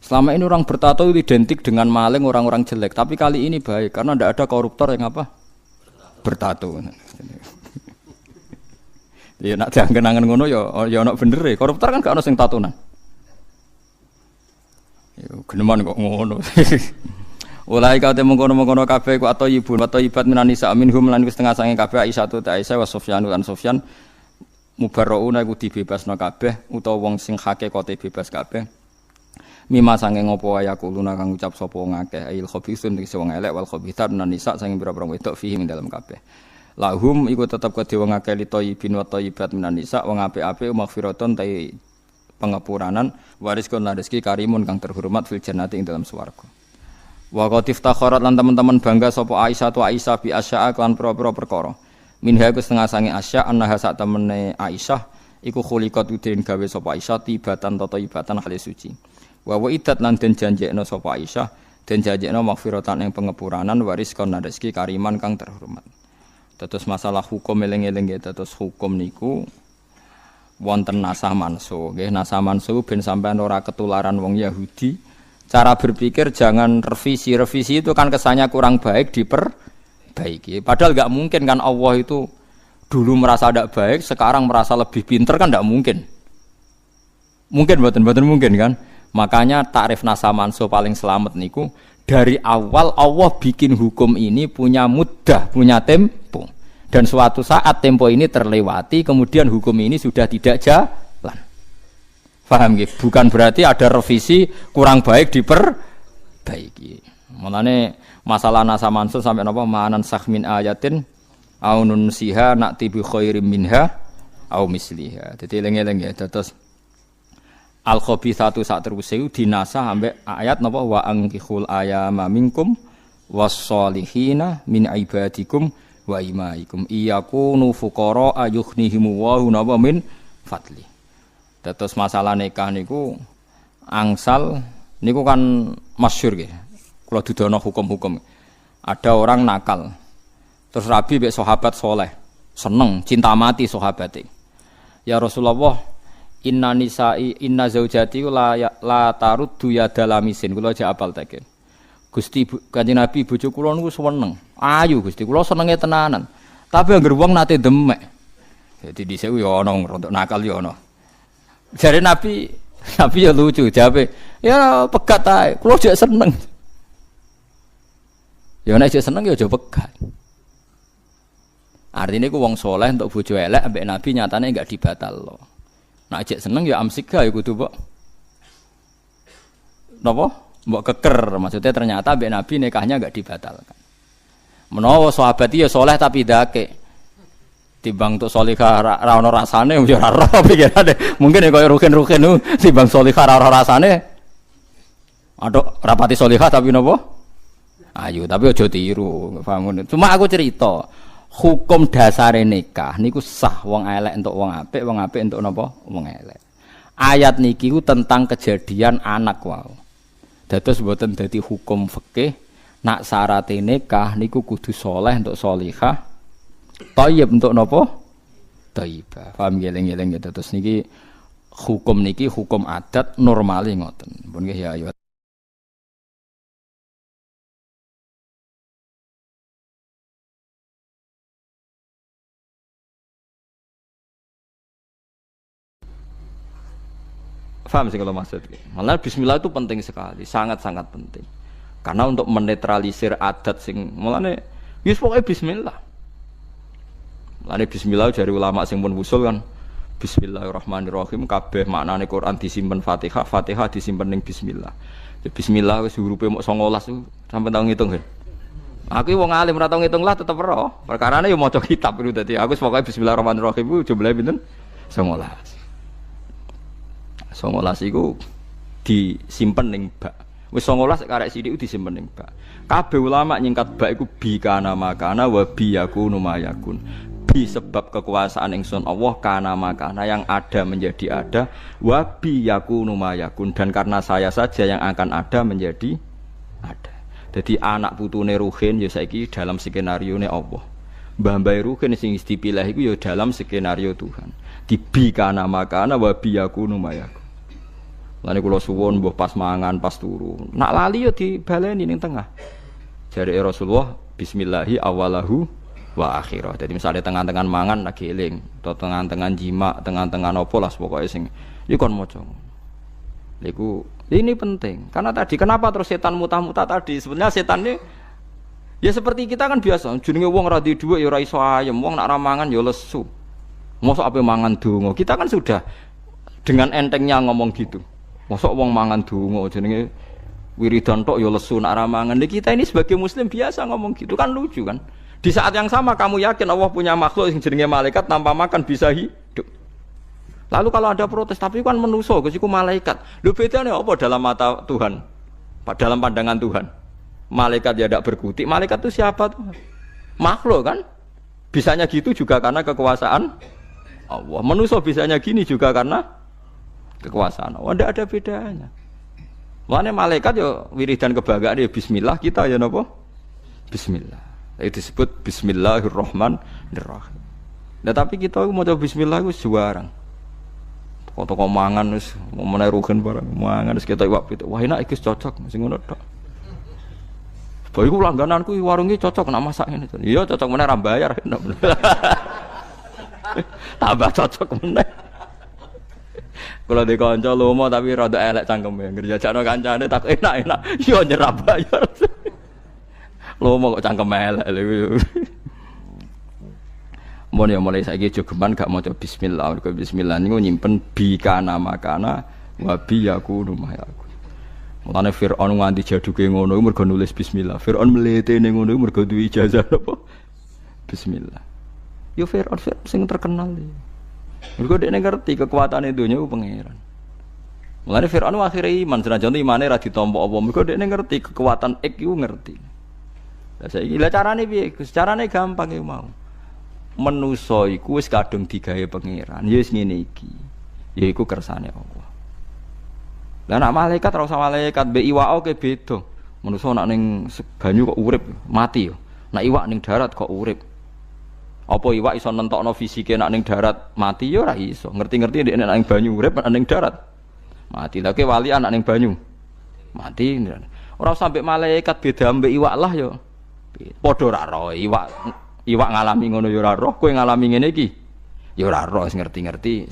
Selama ini orang bertato itu identik dengan maling, orang-orang jelek. Tapi kali ini baik karena tidak ada koruptor yang apa? Bertato. Ya nak jangan ngono ya nak bener ya. Koruptor kan gak ada yang tatonan. Ya geneman kok ngono. Ulai kau temu kono kabeh ku atau ibun atau ibat minanisa minhum lan wis tengah sange kabeh Aisyah tu Aisyah wa Sufyan lan Sufyan mubarrauna iku dibebasno kabeh utawa wong sing hakikate bebas kabeh mima sange ngopo wae kuluna kang ucap sapa wong akeh il khabithun iki wong elek wal khabithat minanisa sange pira-pira wedok fihi ing dalem kabeh lahum iku tetep kedhe wong akeh li thayyibin wa thayyibat minanisa wong apik-apik maghfiratun ta pengapuranan waris kon rezeki karimun kang terhormat fil jannati ing dalam swarga. Wa qatif takharat lan teman-teman bangga sapa Aisyah tu Aisyah bi asya'a kan pro-pro perkara. Minha iku setengah sange asya annaha sak temene Aisyah iku khuliqat udin gawe sapa Aisyah tibatan tata ibatan hale suci. Wa idat lan den janjekno sapa Aisyah den janjekno maghfiratan ing pengepuranan waris kon rezeki kariman kang terhormat. Terus masalah hukum eling-eling ya terus hukum niku wonten nasah mansuh nggih nasah mansuh ben sampean ora ketularan wong Yahudi. Cara berpikir jangan revisi itu kan kesannya kurang baik diperbaiki. Padahal enggak mungkin kan Allah itu dulu merasa tidak baik, sekarang merasa lebih pintar kan enggak mungkin. Mungkin mboten mungkin kan. Makanya takrif nasa manso paling selamat niku dari awal Allah bikin hukum ini punya muddah, punya tempo. Dan suatu saat tempo ini terlewati, kemudian hukum ini sudah tidak jalan. Paham nggih? Bukan berarti ada revisi kurang baik diperbaiki. Mulane masalah nasa manso sampai napa ma'anan sakmin ayatin aunun siha nakti bi khairim minha au misliha. Dadi eling-eling ya terus Al-Khabithatu sak teruse dinasah ambek ayat napa wa angkihul ayama minkum was-solihina min ibadikum wa imaikum iyakunu fuqara ayughnihimu wa napa min fadli. Terus masalah nikah niku angsal niku kan masyhur nggih. Kula dudono hukum-hukum. Ada orang nakal. Terus Rabi mbek sahabat soleh seneng cinta mati sahabate. Ya Rasulullah, inna nisa'i inna zaujati la taruddu yadalamisin. Kula aja apal teken. Gusti Kanjeng Nabi bojo kula niku seneng. Ayu Gusti kula senenge tenanan. Tapi anggere wong nate demek. Dadi dhisik yo ana rontok nakal yo ana. Jare Nabi ya lucu jawabe. Ya pegat ae. Kula jek seneng. Ya nek jek seneng ya aja pegat. Artinya ku wong soleh untuk bojo elek ambek Nabi nyatane enggak dibatalno. Nek jek seneng ya amsika ya kudu mbok napa? Mbok keker, maksudnya ternyata ambek Nabi nikahnya enggak dibatalkan. Menawa sahabat iki ya soleh tapi dake. Timbang untuk solihah ra ono rasane ya ora ora pikirane. Mungkin ya koyo rukin-rukin nu timbang solihah ra ono rasane. Aduh, rapati solihah tapi napa? Ayo, tapi aja tiru, paham ngono. Cuma aku cerita hukum dasare nikah niku sah wong elek entuk wong apik entuk napa wong elek. Ayat niki ku tentang kejadian anak wae. Dados mboten dadi hukum fikih nak syaraté nikah niku kudu saleh entuk salihah, thayyib entuk napa? Thayyibah. Paham ngeleng-eleng ya terus niki hukum adat normale ngoten. Pun nggih ya ayo. Paham sih kalau maksud. Malah bismillah itu penting sekali, sangat-sangat penting. Karena untuk menetralisir adat sing mulane wis pokoke bismillah. Mulane bismillah dari ulama sing pun usul kan bismillahirrahmanirrahim kabeh maknane Quran disimpen Fatihah, Fatihah disimpen ning bismillah. Ya bismillah wis hurufe mok 19 sampe tau ngitung kan. Aku wong alim ora tau ngitung lah tetep ero. Perkarane yo maca kitab itu dadi aku pokoke bismillahirrahmanirrahim ku jumlahe pinten? 19. 19 iku disimpen ning bak. Wis 19 karek sithik disimpen ning bak. Kabeh ulama nyingkat bak iku bi kana makana wa bi yakunu mayakun. Bi sebab kekuasaan ingsun Allah kana makana yang ada menjadi ada wa bi yakunu mayakun dan karena saya saja yang akan ada menjadi ada. Jadi anak putune Ruhin ya saiki dalam skenario ne Allah. Mbah-mbah Ruhin sing dipilih iku ya dalam skenario Tuhan. Di bi kana makana wa bi yakunu mayakun. Lane kula suwun mbuh pas mangan pas turu. Nak lali yo dibaleni ning tengah. Jare Rasulullah bismillahi awalahu wa akhirah. Jadi misalnya tengah-tengah mangan lagi eling, atau tengah-tengah jima, tengah-tengah nopo lah pokoknya sing iki kon maca. Iku ini penting. Karena tadi kenapa terus setan mutah-mutah tadi? Sebenarnya setan ini ya seperti kita kan biasa, jenenge wong ra di dhuwit ya ora iso ayem, wong nak ra mangan ya lesu. Mosok ape mangan donga. Kita kan sudah dengan entengnya ngomong gitu. Mosok wong mangan donga jenenge wiridan tok ya lesu nak ra mangan. Kita ini sebagai muslim biasa ngomong gitu kan lucu kan. Di saat yang sama kamu yakin Allah punya makhluk yang jenenge malaikat tanpa makan bisa hidup. Lalu kalau ada protes tapi kan manusa Gus iku malaikat. Lho bedane apa dalam mata Tuhan? Dalam pandangan Tuhan. Malaikat ya tidak berkutik. Malaikat itu siapa tuh? Makhluk kan? Bisanya gitu juga karena kekuasaan Allah. Manusa bisanya gini juga karena kekuasaan Allah. Tidak ada bedanya. Makanya malaikat ya wiridan kebanggaan ya bismillah, kita ya napa? Bismillah. Itu disebut bismillahirrahmanirrahim. Nah tapi kita mau coba bismillah itu sebarang. Toko mangan wis meneh rugen barang mangan wis ketok iwak pituk. Wah enak iki cocok sing ngono tok. Bae iku langgananku warunge cocok nak masak ngene. Iya cocok meneh ra bayar. Tambah cocok meneh. Kalau di kanca lomo tapi rada elek cangkeme. Ngerjajakno kancane tak enak-enak. Yo nyerap bayar. Lomo kok cangkeme elek lho. Mun ya mulai saiki jogeman gak maca bismillah. Mergo bismillah niku nyimpen bi kana makana wa bi yakunu mayaku. Mulane Firaun nganti jaduke ngono mergo nulis bismillah. Firaun mletene ngono mergo duwe ijazah apa? Bismillah. Yo Firaun sing terkenal iki. Mergo dekne ngerti kekuatane donya ku pangeran. Mulane Firaun akhire iman senajan imane ra ditampa apa. Mergo dekne ngerti kekuatan iku ngerti. Lah saiki lha carane piye? Carane gampang iku mau. Manusa iku wis kadung digawe pangeran. Ya wis ngene iki. Yaiku kersane Allah. Lah nek malaikat ora usah malaikat mbek iwak ke beda. Manusa nek ning banyu kok urip, mati yo. Nek iwak ning darat kok urip. Apa iwak iso nentokno fisike nek ning darat mati yo ora iso. Ngerti-ngerti nek ning banyu urip nek ning darat mati. Lah ke wali anak ning banyu mati. Ora usah mbek malaikat beda mbek iwak lah yo. Padha ora roh iwak ngalami ngono ya ora roh, kowe ngalami ngene iki ya ora roh, wis ngerti-ngerti.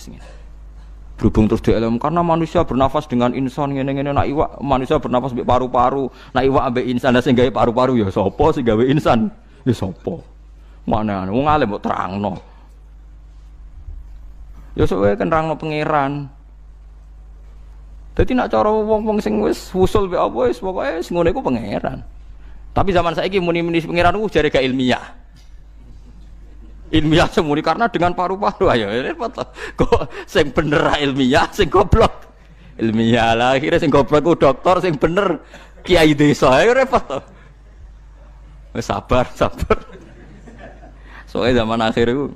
Berhubung terus dielem karena manusia bernafas dengan insan ngene-ngene, nak iwak manusia bernafas mbek paru-paru, nak iwak ambek insan sing gawe paru-paru ya sapa sing gawe insan? Ya sapa? Mana wong alim kok terangno. Ya sok wae kan nerangno pangeran. Dadi nak cara wong-wong sing wis wusul mbek apa wis pokoke sing ngene iku pangeran. Tapi zaman saiki muni-muni pangeran ku jare gak ilmiah. Ilmiah semuni karena dengan paru-paru ayo repot kok sing bener ilmiah sing goblok ilmiah lah akhirnya sing goblok ku dokter sing bener kiai desa ayo repot wis sabar soalnya zaman akhir iku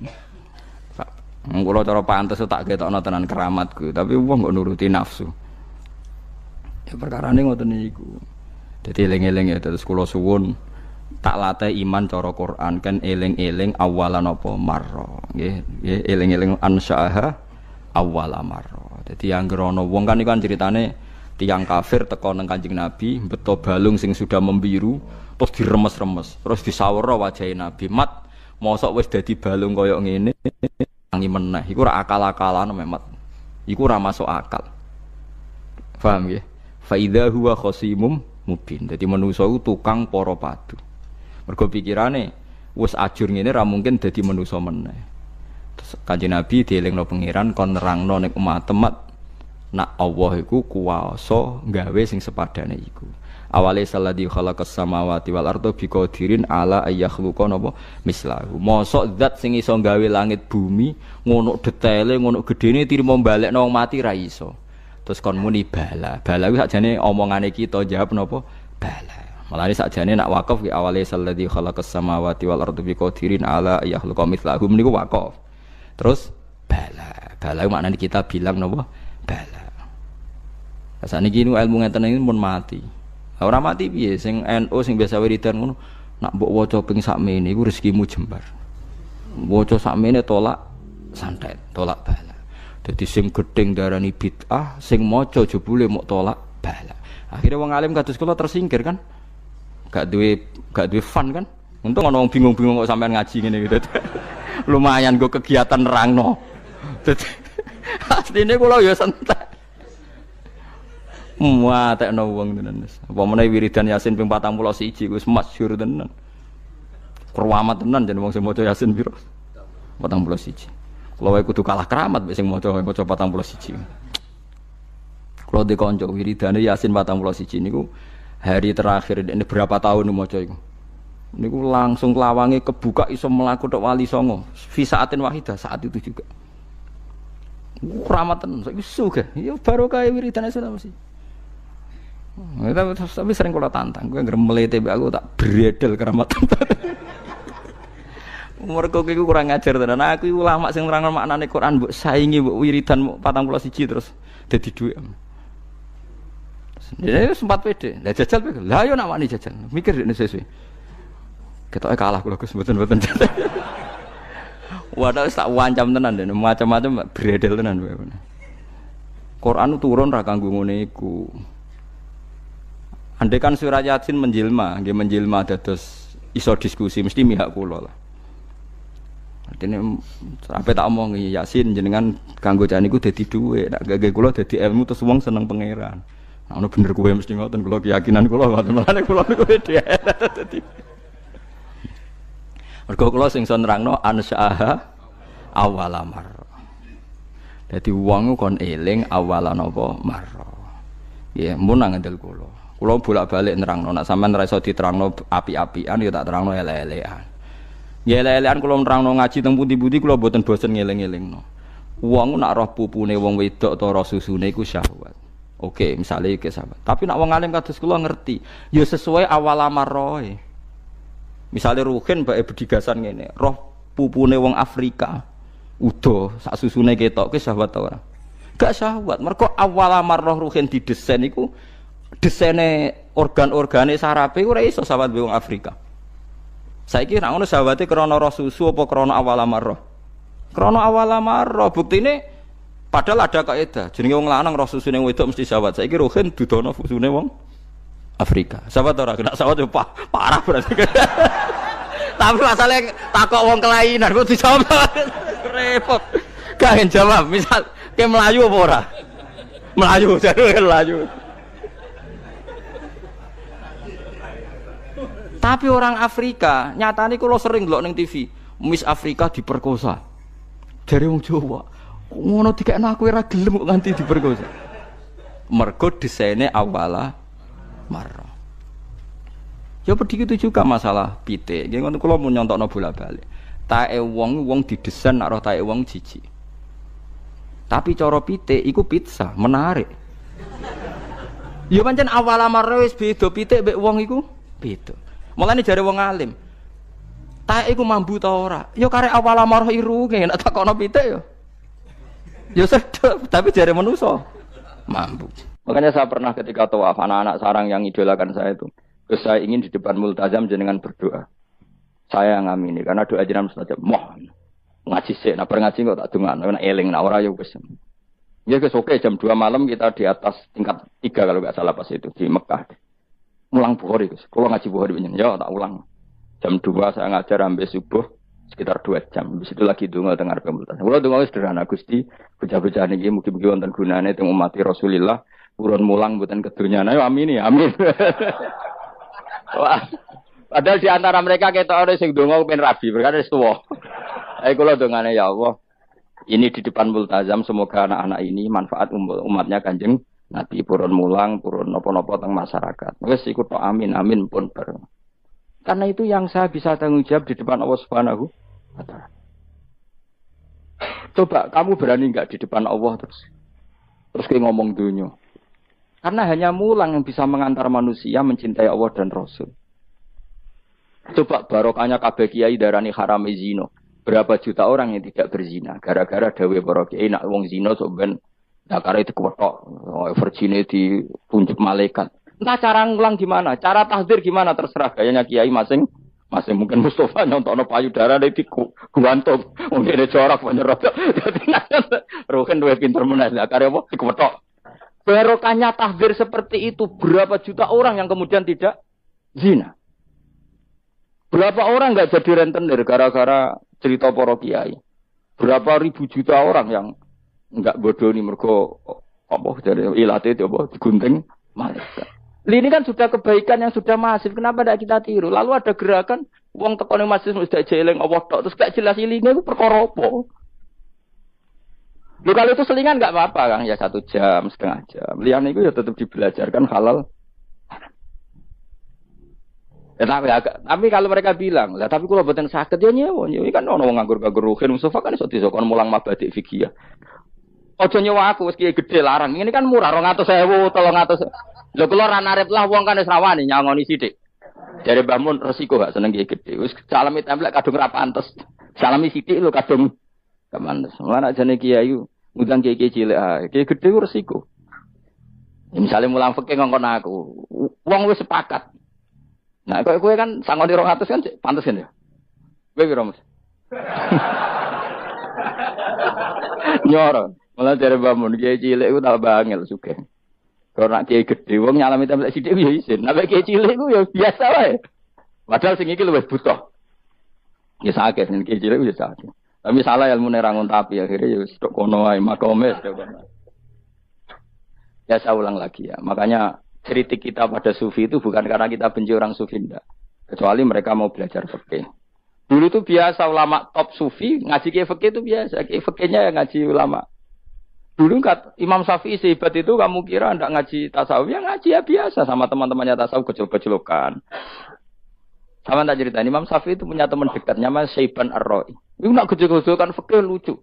kula cara pantes tak ketokno tenan keramatku tapi wong kok nuruti nafsu ya perkarane ngoten niku dadi eling-eling ya terus kula suwun tak latih iman cara Quran kan eling-eling awalan apa marra nggih eling-eling ansyaha awala marra. Dadi anggere ana wong kan iku ceritane tiyang kafir teka nang Kanjeng Nabi beto balung sing sudah membiru terus diremes-remes terus disawara wajahe Nabi mat mosok wis dadi balung kaya ngene tangi meneh iku ora akal-akalan mat iku ora masuk akal. Paham nggih? Fa idza huwa khasimum mubin. Dadi manusa iku tukang para padu. Mergo pikirane wis ajur ngene ra mungkin dadi manusa meneh. Terus Kanjeng Nabi dielingno pangeran kon nerangno ning umat nak Allah iku kuwasa gawe sing sepadane iku. Awale salladzi khalaqas samawati wal arda biqadirin ala ayakhluqa napa mislahu. Mosok zat sing iso gawe langit bumi ngono detaile ngono gedene tirimo balekno wong mati ra iso. Terus kon muni bala. Bala kuwi sakjane omongane kita jawab napa bala. Malah sakjane nak wakaf ki awale salladzi khalaqas samawati wal arda biqadirin ala yakhluqa mithlahum niku wakaf. Terus bala maknane kita bilang napa bala. Saniki niku ilmu ngeten iki mun mati. Ora mati piye sing NU sing biasa wiridan ngono nak mbok waca ping sakmene iku rezekimu jembar. Waca sakmene tolak santet, tolak bala. Dadi sing gedeng darani bid'ah, sing maca jebule mok tolak bala. Akhire wong alim kados kula tersingkir kan. Gak duwe fun kan. Untung ana wong bingung-bingung kok sampean ngaji ngene gitu. Lumayan go kegiatan nerangno. Dadi asline kula ya santai. Muatekno wong tenan wis. Apa meneh wiridan Yasin ping 41 wis masyhur tenan. Keramat tenan jeneng wong sing maca Yasin piro? 41. Kula wae kudu kalah keramat mek sing maca 41. Kula de kanca wiridane Yasin 41 niku hari terakhir ini berapa tahun maca iku. Niku langsung lawange kebuka iso mlaku tok wali songo. Fi saatin wahidah saat itu juga. Rahmatan saiki sugih. Ya barokah wiridane sudah mesti. Tapi sering kula tantang, kowe ngremlete mbek aku tak bredel keramatan. Mergo iku kurang ngajar tenan. Aku iku ulama sing nerangno maknane Quran mbok saingi mbok wiridan 41 terus dadi dhuwit. Ya sempat pede. Lah jajal pede. Lah yo nak wani jajal. Mikir nek sesuk. Ketoke kalah kula Gus mboten-mboten. Wadah tak wancam tenan den, macam-macam bredel tenan kowe. Quran turun ra kanggo ngene iku. Andai kan surah Yasin menjelma, nggih menjelma dados iso diskusi mesti mihak kula lah. Artine sampai tak omongi Yasin jenengan kanggo jan niku dadi dhuwit, nek gage kula dadi ilmu terus wong seneng pangeran. Nah, ono bener kowe mesti ngoten kula keyakinan kula ngoten. Mulane kula niku dadi. Mergo kula sing iso nerangno ansyaha awalamar. Dadi wong kon eling awalan apa marra. Ya, mun nang ngandel kula. Kula bolak-balik nerangno, nek sampean ora iso diterangno api-apian ya tak terangno elek-elekan. Ya elek-elekan kula nerangno ngaji teng pundi-pundi kula mboten bosen ngeling-elingno. Wong nak roh pupune wong wedok ta roh susune iku syahwat. Oke, misalnya iki sahabat. Tapi nak wong alim kados kula ngerti, ya sesuai awal amarroe. Misalnya Ruhin mbake bedigasan ngene, roh pupune wong Afrika udo sak susune ketok ke syahwat ta ora? Gak syahwat. Mergo awal amarroh Ruhin didesain iku desaine organ-organe sarape ora iso syahwat wong Afrika. Saiki nek ngono syahwate krana roh susu apa krana awal amarroh? Krana awal amarroh. Buktine padahal ada kaidah. Jenenge wong lanang roh susune wedok mesti syahwat. Saiki Ruhin dudono susune wong Afrika. Syahwat ora kena syahwat yo parah berarti. Tapi masalahnya takok wong kelainan kok dijawab repot. Gak jawab. Misal ke Melayu apa ora? Melayu, jare Melayu. Tapi orang Afrika, nyatane kula sering ndelok ning TV, Miss Afrika diperkosa. Jare wong Jawa, ngono dikekno aku ora gelem kok nganti diperkosa. Mergo desaine awala marra. Ya begitu juga masalah pitik. Nggih ngono kula mun nyontokno bola-balik. Tae wong didesain nek roh tae wong jijik. Tapi cara pitik iku pizza, menarik. Ya pancen awala marra wis beda pitik mbek wong iku beda. Mulane jare wong alim. Tae iku mambu ta ora? Ya karek awal amarah irunge nek takono pitik ya. Ya sedep, tapi jare manusa mambu. Makanya saya pernah ketika tawaf anak-anak sarang yang idolakan saya itu, saya ingin di depan multazam jenengan berdoa. Saya ngamini karena doa jenengan mustajab. Mohon ngaji sik, nah ngaji kok tak dongakno nek eling nek ora ya wis. Ya wis oke jam 2 malam kita di atas tingkat 3 kalau enggak salah pas itu di Mekah. Mulang Bukhari, kalau ngaji Bukhari banyak, ya tak ulang. Jam 2 saya ngajar sampai subuh sekitar 2 jam. Habis itu lagi donga dengar pemultasan. Kalau donga sederhana Gusti, bocah-bocah niki mugi-mugi wonten gunane teng umati Rasulillah, urun mulang mboten kedonyane. Ayo amin ya, amin. Wah. Padahal di antara mereka ketok ana sing donga ben rabi, berkata wis tuwa. Ayo kula dongane ya Allah. Ini di depan multazam semoga anak-anak ini manfaat umatnya Kanjeng Nabi purun mulang, purun nopo-nopo teng masyarakat. Wes ikut tok amin, amin pun bareng. Karena itu yang saya bisa tanggung jawab di depan Allah Subhanahu wa taala. Coba kamu berani enggak di depan Allah terus kayak ngomong dunia. Karena hanya mulang yang bisa mengantar manusia mencintai Allah dan Rasul. Coba barokahnya kabeh kiai darani haram zina. Berapa juta orang yang tidak berzina gara-gara dawe para kiai nak wong zina sok ben dakare itu kwetok, virgine ditunjuk malaikat. Entah cara ngulang gimana, cara tahdzir gimana terserah gayanya kiai masing mungkin Mustafa nyontokno payudara iki guantung, mungkin corak penyerot. Dadi Ruhin duwe pinter menawa dakare apa dikwetok. Barokahnya tahdzir seperti itu berapa juta orang yang kemudian tidak zina. Berapa orang enggak jadi rentenir gara-gara cerita para kiai. Berapa ribu juta orang yang enggak bodoh nih mergo apa dari ilate itu apa digunting malaikat. Ini kan sudah kebaikan yang sudah masif. Kenapa tidak kita tiru? Lalu ada gerakan wong tekone masjid sudah jeleng Allah tok terus gak jelas ilinge iku perkara apa? Lho kalau itu selingan enggak apa-apa Kang, ya 1 jam, setengah jam. Liyane iku ya tetap dibelajarkan halal. Ya, tapi kalau mereka bilang, lah tapi kalau boten saged ya nyewa, ini kan ono wong nganggur-nganggur Ruhin Mustafa kan iso disokon mulang mabadik fikih. Aja nyewa aku wis kiye gedhe larang. Ini kan murah 200.000, 300. Lho kula ra narep lah wong kan wis rawani nyangoni sithik. Jare Mbah Mun resiko gak seneng kiye gedhe. Wis salami templek kadung ra pantes. Salami sithik lho kadung gak pantes. Lan ajane kiai ngundang kiye cilik ae. Kiye gedhe ku resiko. Ya, misalnya mulang fikih ngongkon aku. Wong wis sepakat. Nah, kowe kan sangoni 200 kan pantes kan ya. Kowe piro, Mas? Nyoro. Malah jare Mbah Mun kiai cilik ku tak bangel sugih. Kalau nak kiai gede wong nyalami templek sithik ya isin. Nek kiai cilik ku ya biasa wae. Padahal sing iki luwih butuh. Ya sakit ning cilik wis sakit. Tapi salah ilmu nerangun tapi akhirnya ya stok kono ae makome stok kono. Ya saya ulang lagi ya. Makanya kritik kita pada sufi itu bukan karena kita benci orang sufi enggak. Kecuali mereka mau belajar fikih. Dulu itu biasa ulama top sufi ngaji kiai fikih itu biasa. Kiai fikihnya yang ngaji ulama. Dulu kan Imam Syafi'i sehebat itu kamu kira enggak ngaji tasawuf, ya ngaji ya biasa sama teman-temannya tasawuf kecil-kecilokan. Sama tak cerita, Imam Syafi'i itu punya teman dekat namanya Syaiban Ar-Ra'i. Itu nak kecil-kecilokan fikih lucu.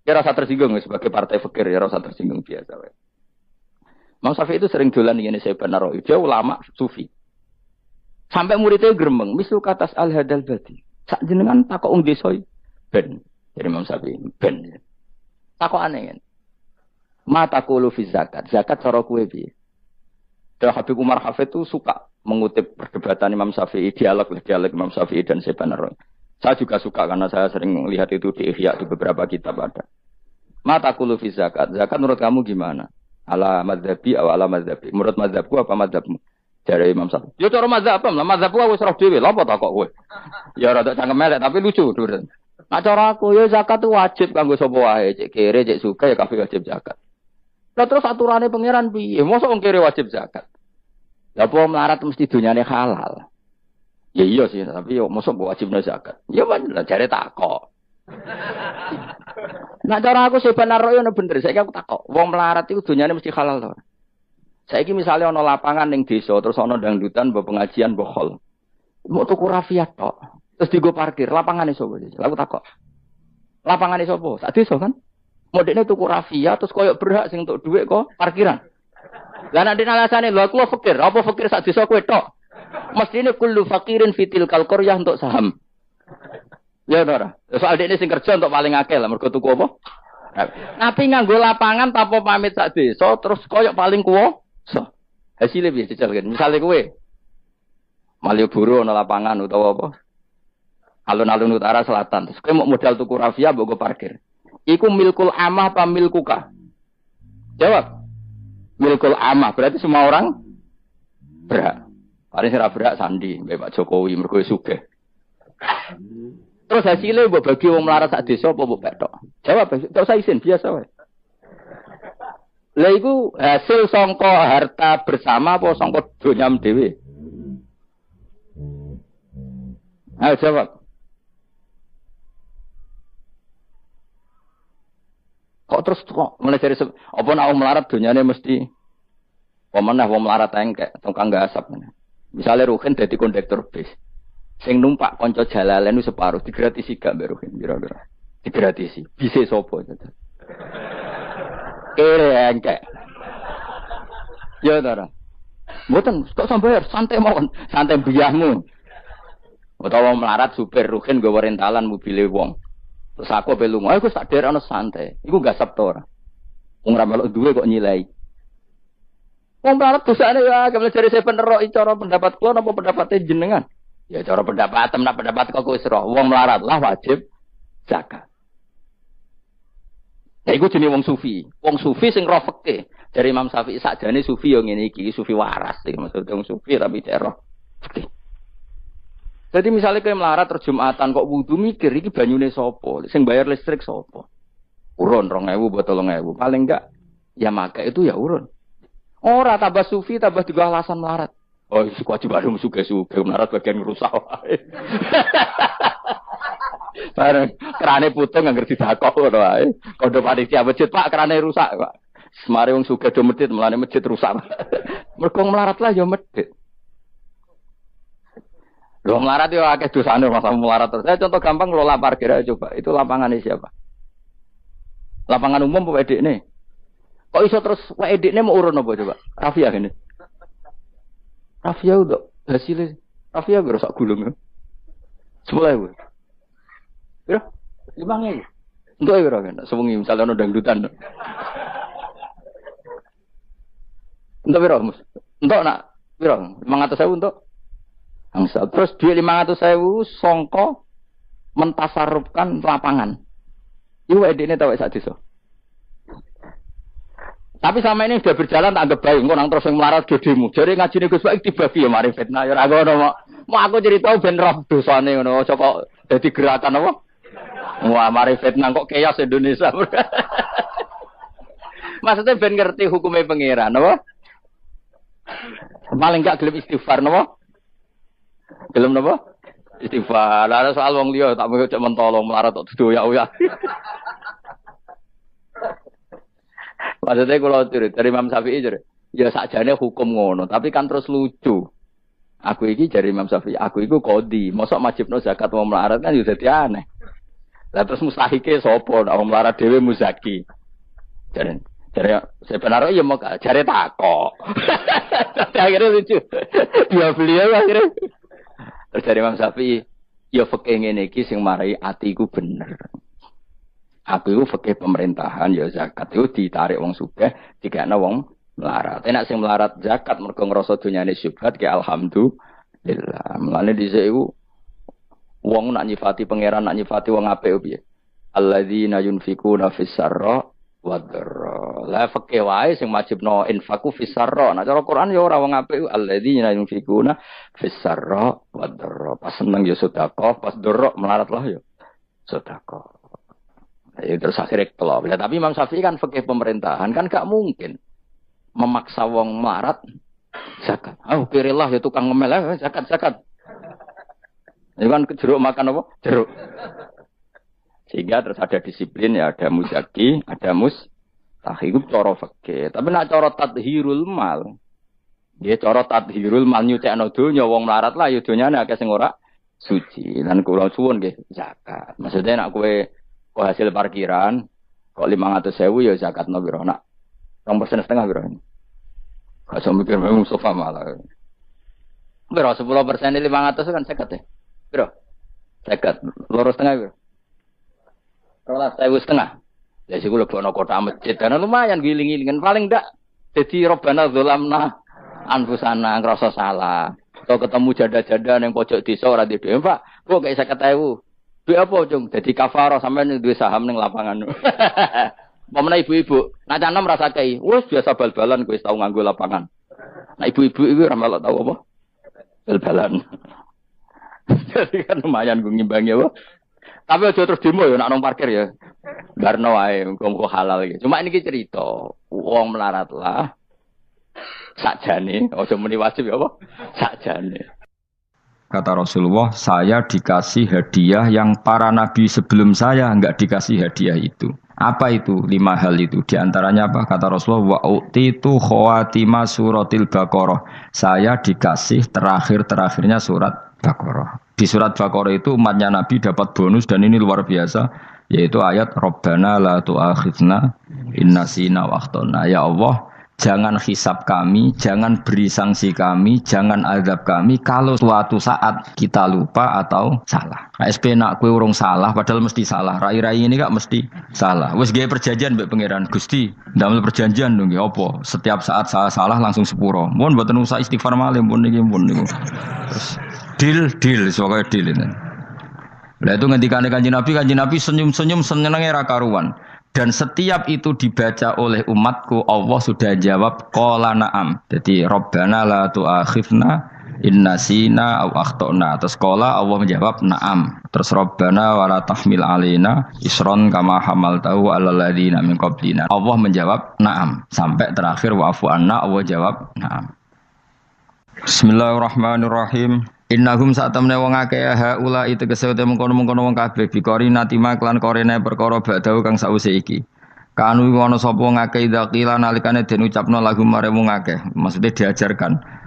Ya rasa tersinggung sebagai partai fikih ya rasa tersinggung biasa. Imam Syafi'i itu sering dolan ngene Syaiban Ar-Ra'i. Dia ulama sufi. Sampai muridnya gremeng, misal katas al-hadal badi. Sak jenengan takok wong desa ben. Jadi Imam Syafi'i ben. Takok aneh kan. Mata qulu fi zakat. Zakat cara kowe piye? Dan Habib Umar Hafid itu suka mengutip perdebatan Imam Syafi'i, dialog Imam Syafi'i dan Syaiban Ar-Ra'i. Saya juga suka karena saya sering lihat itu di Ihya di beberapa kitab ada. Mata qulu fi zakat. Zakat menurut kamu gimana? Ala madzhabi atau ala madzhabi? Menurut madzhabku apa madzhabmu? Dari Imam Syafi'i. Ya cara mazhab apa? Mazhab aku wis roh dhewe. Lha apa tak kok kowe? Ya rada cangkem elek tapi lucu durun. Nah cara aku ya zakat itu wajib kanggo sapa wae, cek kere, cek suka ya kabeh wajib zakat. Lah terus aturane pangeran piye? Mosok wong kere wajib zakat. Lah apa melarat mesti dunyane halal. Ya iya sih, tapi yo mosok wajibna zakat. Ya lah jare takok. Nah cara aku sebenarnya ono bener, saiki aku takok. Wong melarat iku dunyane mesti halal to. Saiki misale ana lapangan ning desa terus ana dangdutan mbok pengajian mbok hol. Mau tuku rafiat tok. Terus digo parkir, lapangane sapa iki? Aku takok. Lapangane sapa? Sak desa kan? Modene tuku rafiat terus koyo berhak sing entuk dhuwit kok parkiran. Lah nek alasane lho aku fakir, apa fakir sak desa kowe tok? Mestine kullu fakirin fitil qaryah untuk saham. Ya ora. Soal dekne sing kerja untuk paling akeh lah mergo tuku apa? Tapi nganggo lapangan tanpa pamit sak desa terus koyo paling kuwo. So, hasilnya bisa dijalankan. Misalnya kue, Malioboro ada lapangan atau apa? Alun-alun utara selatan. Terus kue mau modal tuku rafia, bawa parkir. Iku milkul amah apa milkuka? Jawab. Milkul amah. Berarti semua orang berhak. Paling sira berhak sandi, Pak Jokowi, mergo sugih. Terus hasilnya mbok bagi wong melarat sak desa apa mbok petok? Jawab, tak usah izin biasa wae. Lah iku hasil sangka harta bersama apa sangka donyam dhewe? Ayo jawab. Kok terus kok mulai dari apa nak wong melarat donyane mesti pemenah wong melarat engkek tukang gasap. Misale Ruhin dadi kondektur bis. Sing numpak kanca jalalen itu separuh digratisi gak mbek Ruhin kira-kira. Digratisi. Bise sapa itu? Kere engkek. Ya ora. Mboten, kok sampeyan santai mawon, santai biyahmu. Utawa melarat supir Ruhin nggawa rentalan mobile wong. Terus aku ape lunga, aku tak derekno santai. Iku gak sabto ora. Wong ra melok duwe kok nyilai. Wong melarat dosane ya, gak jare saya bener cara pendapat kula napa pendapate jenengan? Ya cara pendapat temen pendapat kok wis roh. Wong melarat lah wajib zakat. Ya iku jenenge wong sufi. Wong sufi sing roh fikih. Dari Imam Syafi'i sakjane sufi yo ngene iki, sufi waras iki maksud wong sufi tapi cek roh fikih. Jadi misalnya kowe melarat terus Jumatan kok wudu mikir iki banyune sapa? Sing bayar listrik sapa? Urun 2.000 buat 3.000. Paling enggak ya maka itu ya urun. Ora tambah sufi tambah juga alasan melarat. Oh, kewajiban suge-suge melarat bagian rusak wae. Bareng kerane putung nggak ngerti dakok ngono wae. Kondo panitia masjid, Pak, kerane rusak, Pak. Semare wong sugih do masjid, mulane masjid rusak. Mergo melarat lah ya masjid. Lho melarat yo akeh dosane masa melarat terus. Saya contoh gampang ngelola parkir aja coba. Itu lapangannya siapa? Lapangan umum apa edekne? Kok iso terus wae edekne mau urun apa coba? Rafia ngene. Rafia udah hasilnya. Rafia gerosak gulung. 10.000. Ya, 5.000. Untuk ya kan, sewengi misalnya ono dangdutan. Untuk piro, Mus? Untuk nak piro? 500.000 untuk angsa. Terus duit 500.000 songko mentasarufkan lapangan. Iku edene tau sak desa. Tapi sama ini sudah berjalan tak anggap baik. Engko nang terus yang melarat gedemu. Jare ngajine Gus Baik dibagi ya mari fitnah ya ora ngono. Mau aku cerita ben roh dosane ngono. Aja kok dadi gerakan apa? Wah mari fitnah kok chaos Indonesia. Maksudnya ben ngerti hukumnya pangeran apa? Paling gak gelem istighfar napa? Gelem napa? Istighfar. Lah soal wong liya tak mau cek mentolong melarat tok doyak-oyak. Maksudnya kalau dari Imam Syafi'i ya sakjane hukum ngono, tapi kan terus lucu. Aku iki dari Imam Syafi'i, aku iku qadhi, mosok wajibno zakat wong melarat kan ya dadi aneh. Lah terus mustahike sapa nek wong melarat dhewe muzaki. Jare sebenarnya ya mau jare takok. Akhirnya lucu. Ya beliau akhirnya. Terus dari Imam Syafi'i, ya fikih ngene iki sing marai atiku bener. Aku itu fikih pemerintahan ya zakat itu ditarik wong sugih dikekno wong melarat. Enak sing melarat zakat mergo ngrasa dunyane syubhat ke alhamdulillah. Mulane dhisik iku wong nak nyifati pangeran nak nyifati wong apik piye? Alladzina yunfikuna fis sarra wad dharra. La fikih wae sing wajibno infaku fis sarra. Nah cara Quran ya ora wong apik alladzina yunfikuna fis sarra wad dharra. Pas seneng ya sedekah, pas dharra melarat lah ya sedekah. Ya, terus akhirnya kelop. Ya, tapi Imam Syafi'i kan fikih pemerintahan kan gak mungkin memaksa wong melarat zakat. Oh, kirilah ya tukang ngemel zakat. Itu kan jeruk makan apa? Jeruk. Sehingga terus ada disiplin ya, ada muzaki, ada mustahik itu cara fikih. Tapi nak cara tadhirul mal. Dia cara tadhirul mal nyucekno donya wong melarat lah ya donyane akeh sing ora suci. Lan kula suwun nggih zakat. Maksudnya nak kowe kok hasil parkiran kok 500.000 ya zakatno piro nak 2,5% piro ini. Gak sampe mikir Mustafa malah. Piro 10% 500 kan 50 ya. Piro? 50. 2,5 piro? 12.500. Ya sik kula bono kota masjid kan lumayan giling-gilingan paling ndak dadi robana dzalamna anfusana ngrasa salah. Atau ketemu janda-janda ning pojok desa ora di dhuwit, Pak. Kok gak 50.000. Duit apa, Cung? Jadi kafarah sampean duwe saham ning lapangan. Pemene ibu-ibu, nak canem rasa kei. Wes biasa bal-balan kowe tau nganggo lapangan. Nah ibu-ibu iki ora melok tau apa? Bal-balan. Jadi kan lumayan gue ngimbangi apa? Tapi aja terus demo ya nak nang parkir ya. Barno wae muga halal iki. Cuma ini cerita, wong melarat lah. Sakjane, aja muni wajib ya apa? Sakjane. Kata Rasulullah, saya dikasih hadiah yang para nabi sebelum saya enggak dikasih hadiah itu. Apa itu? 5 hal itu. Di antaranya apa? Kata Rasulullah, wa utitu khawatima suratil Baqarah. Saya dikasih terakhir-terakhirnya surat Baqarah. Di surat Baqarah itu umatnya Nabi dapat bonus dan ini luar biasa, yaitu ayat Rabbana la tu'akhidna in nasina wa akhtana. Ya Allah, jangan hisab kami, jangan beri sanksi kami, jangan azab kami kalau suatu saat kita lupa atau salah. SP nak kue urung salah, padahal mesti salah. Rai-rai ini gak mesti salah. Wes gaya perjanjian mbek pangeran Gusti, ndamel perjanjian dong ya apa? Setiap saat saya salah langsung sepuro. Mohon mboten usah istighfar malih pun niki pun niku. Terus deal soalnya deal ini. Lah itu ngendikane Kanjeng Nabi senyum-senyum senenge ra karuan. Dan setiap itu dibaca oleh umatku, Allah sudah jawab qala na'am. Jadi Rabbana la tu'akhifna in nasina aw akhtana. Terus qala Allah menjawab na'am. Terus Rabbana wa la tahmil alaina isron kama hamaltahu 'alal ladzina min qablina. Allah menjawab na'am sampai terakhir wa'fu anna, Allah jawab na'am. Bismillahirrahmanirrahim. Innahum satamne wong akeh haula itu kesete mengkono-mengkono wong kabeh bikori natima klan korene perkara badau kang sause iki. Kanu ana sapa ngakeh dzakila nalikane den ucapno lagu mare wong akeh. Maksudnya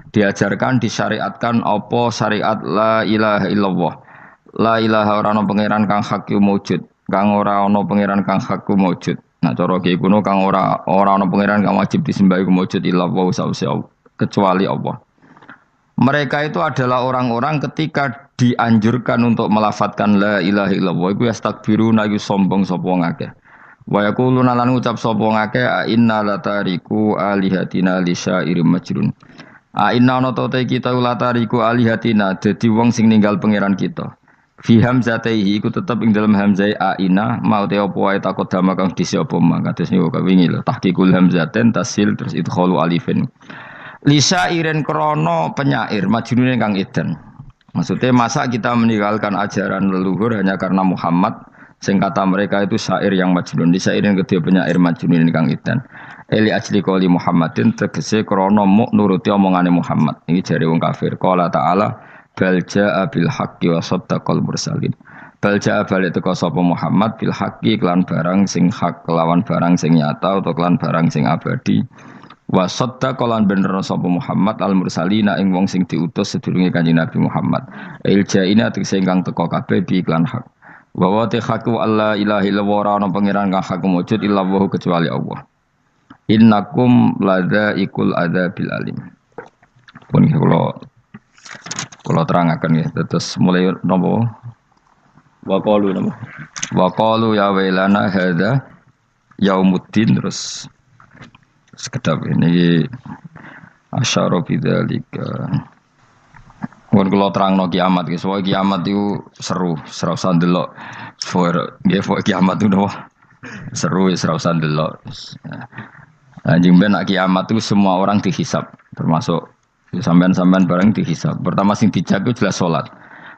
diajarkan disyariatkan apa syariat la ilaha illallah. La ilaha ora ana pangeran kang hak wujud, kang ora ana pangeran kang hak wujud. Nah cara iki kuno kang ora ana pangeran kang wajib disembah iku wujud illallah sause kecuali Allah. Mereka itu adalah orang-orang ketika dianjurkan untuk melafadzkan la ilaha illallah iku yastakbiruna iku sombong sapa ngakeh. Wa yaquluna lan ngucap sapa ngakeh inna latariku alihatina lisairim majrun. Inna ana ta kita latariku alihatina dadi wong sing ninggal pangeran kita. Fi hamzataihi iku tetep ing dalam hamzai aina mau te apa wae takut dama kang disi apa mah kados niku kawingi lho tahqiqul hamzaten tasil terus idkhalu alifin lisa iren krono penyair majnune kang edan maksudnya masa kita meninggalkan ajaran leluhur hanya karena Muhammad sing kata mereka itu syair yang majnun lisa iren kedua penyair majnune kang edan eli ajli qoli Muhammadin tegese krono muk nuruti omongane Muhammad iki jare wong kafir qala ta'ala bal jaa bil haqqi wa saddaqal mursalin bal jaa balik teko sapa Muhammad bil haqqi kelan barang sing hak kelawan barang sing nyata utawa kelan barang sing abadi wa saddaqal lan bener sapa Muhammad al mursalina ing wong sing diutus sedurunge Kanjeng Nabi Muhammad il jaina tegese ingkang teko kabeh bi iklan hak wa wa ta haqqu alla ilaha illallah ana pangeran kang hak wujud illallah kecuali Allah innakum ladzaiqul adzabil alim pun kalau terangaken ya, terus mulai nopo waqalu nopo waqalu ya wailana hadza yaumuddin terus sekedap ini asyara bidzalika. Mun kula terangno kiamat iki, soal kiamat itu seru, ora usah ndelok. Nggih, kiamat itu nopo seru wis ora usah ndelok. Anjing ben kiamat itu semua orang dihisab, termasuk sampean-sampean bareng dihisab. Pertama sing dijaga jelas salat.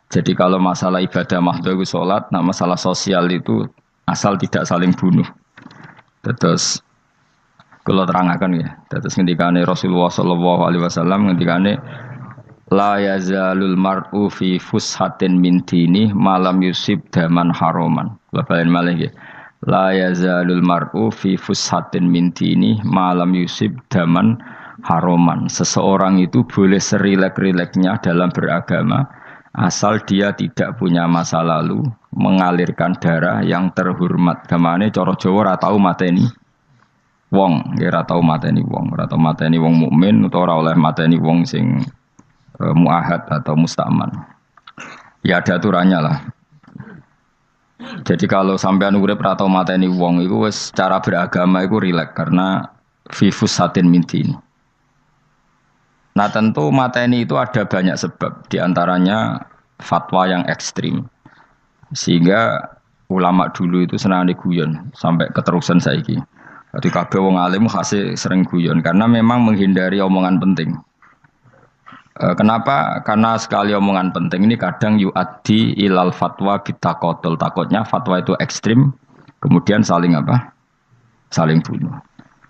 Jadi kalau masalah ibadah mahdhu itu salat, nah masalah sosial itu asal tidak saling bunuh. Terus kalau terangaken ya. Terus ngendikane Rasulullah sallallahu alaihi wasallam ngendikane la yazalul mar'u fi fushatin min dini malam yusib daman haroman. Babaen malih nggih. La yazalul mar'u fi fushatin min dini malam yusib daman haroman. Seseorang itu boleh serilek-rileknya dalam beragama asal dia tidak punya masa lalu mengalirkan darah yang terhormat. Gamane cara Jawa ora tau mateni wong, ora tau mateni wong, ora tau mateni wong mukmin utawa ora oleh mateni wong sing muahad atau mustaman. Ya ada aturannya lah. Jadi kalau sampean urip ora tau mateni wong iku wis cara beragama iku rilek karena fifus satin mintin. Nah tentu mateni itu ada banyak sebab, diantaranya fatwa yang ekstrim. Sehingga ulama dulu itu senang guyon sampai keterusan saiki. Jadi kabeh wong alim khase sering guyon karena memang menghindari omongan penting. Kenapa? Karena sekali omongan penting ini kadang yu'addi ilal fatwa bitaqatul. Takutnya fatwa itu ekstrim, kemudian saling apa? Saling bunuh.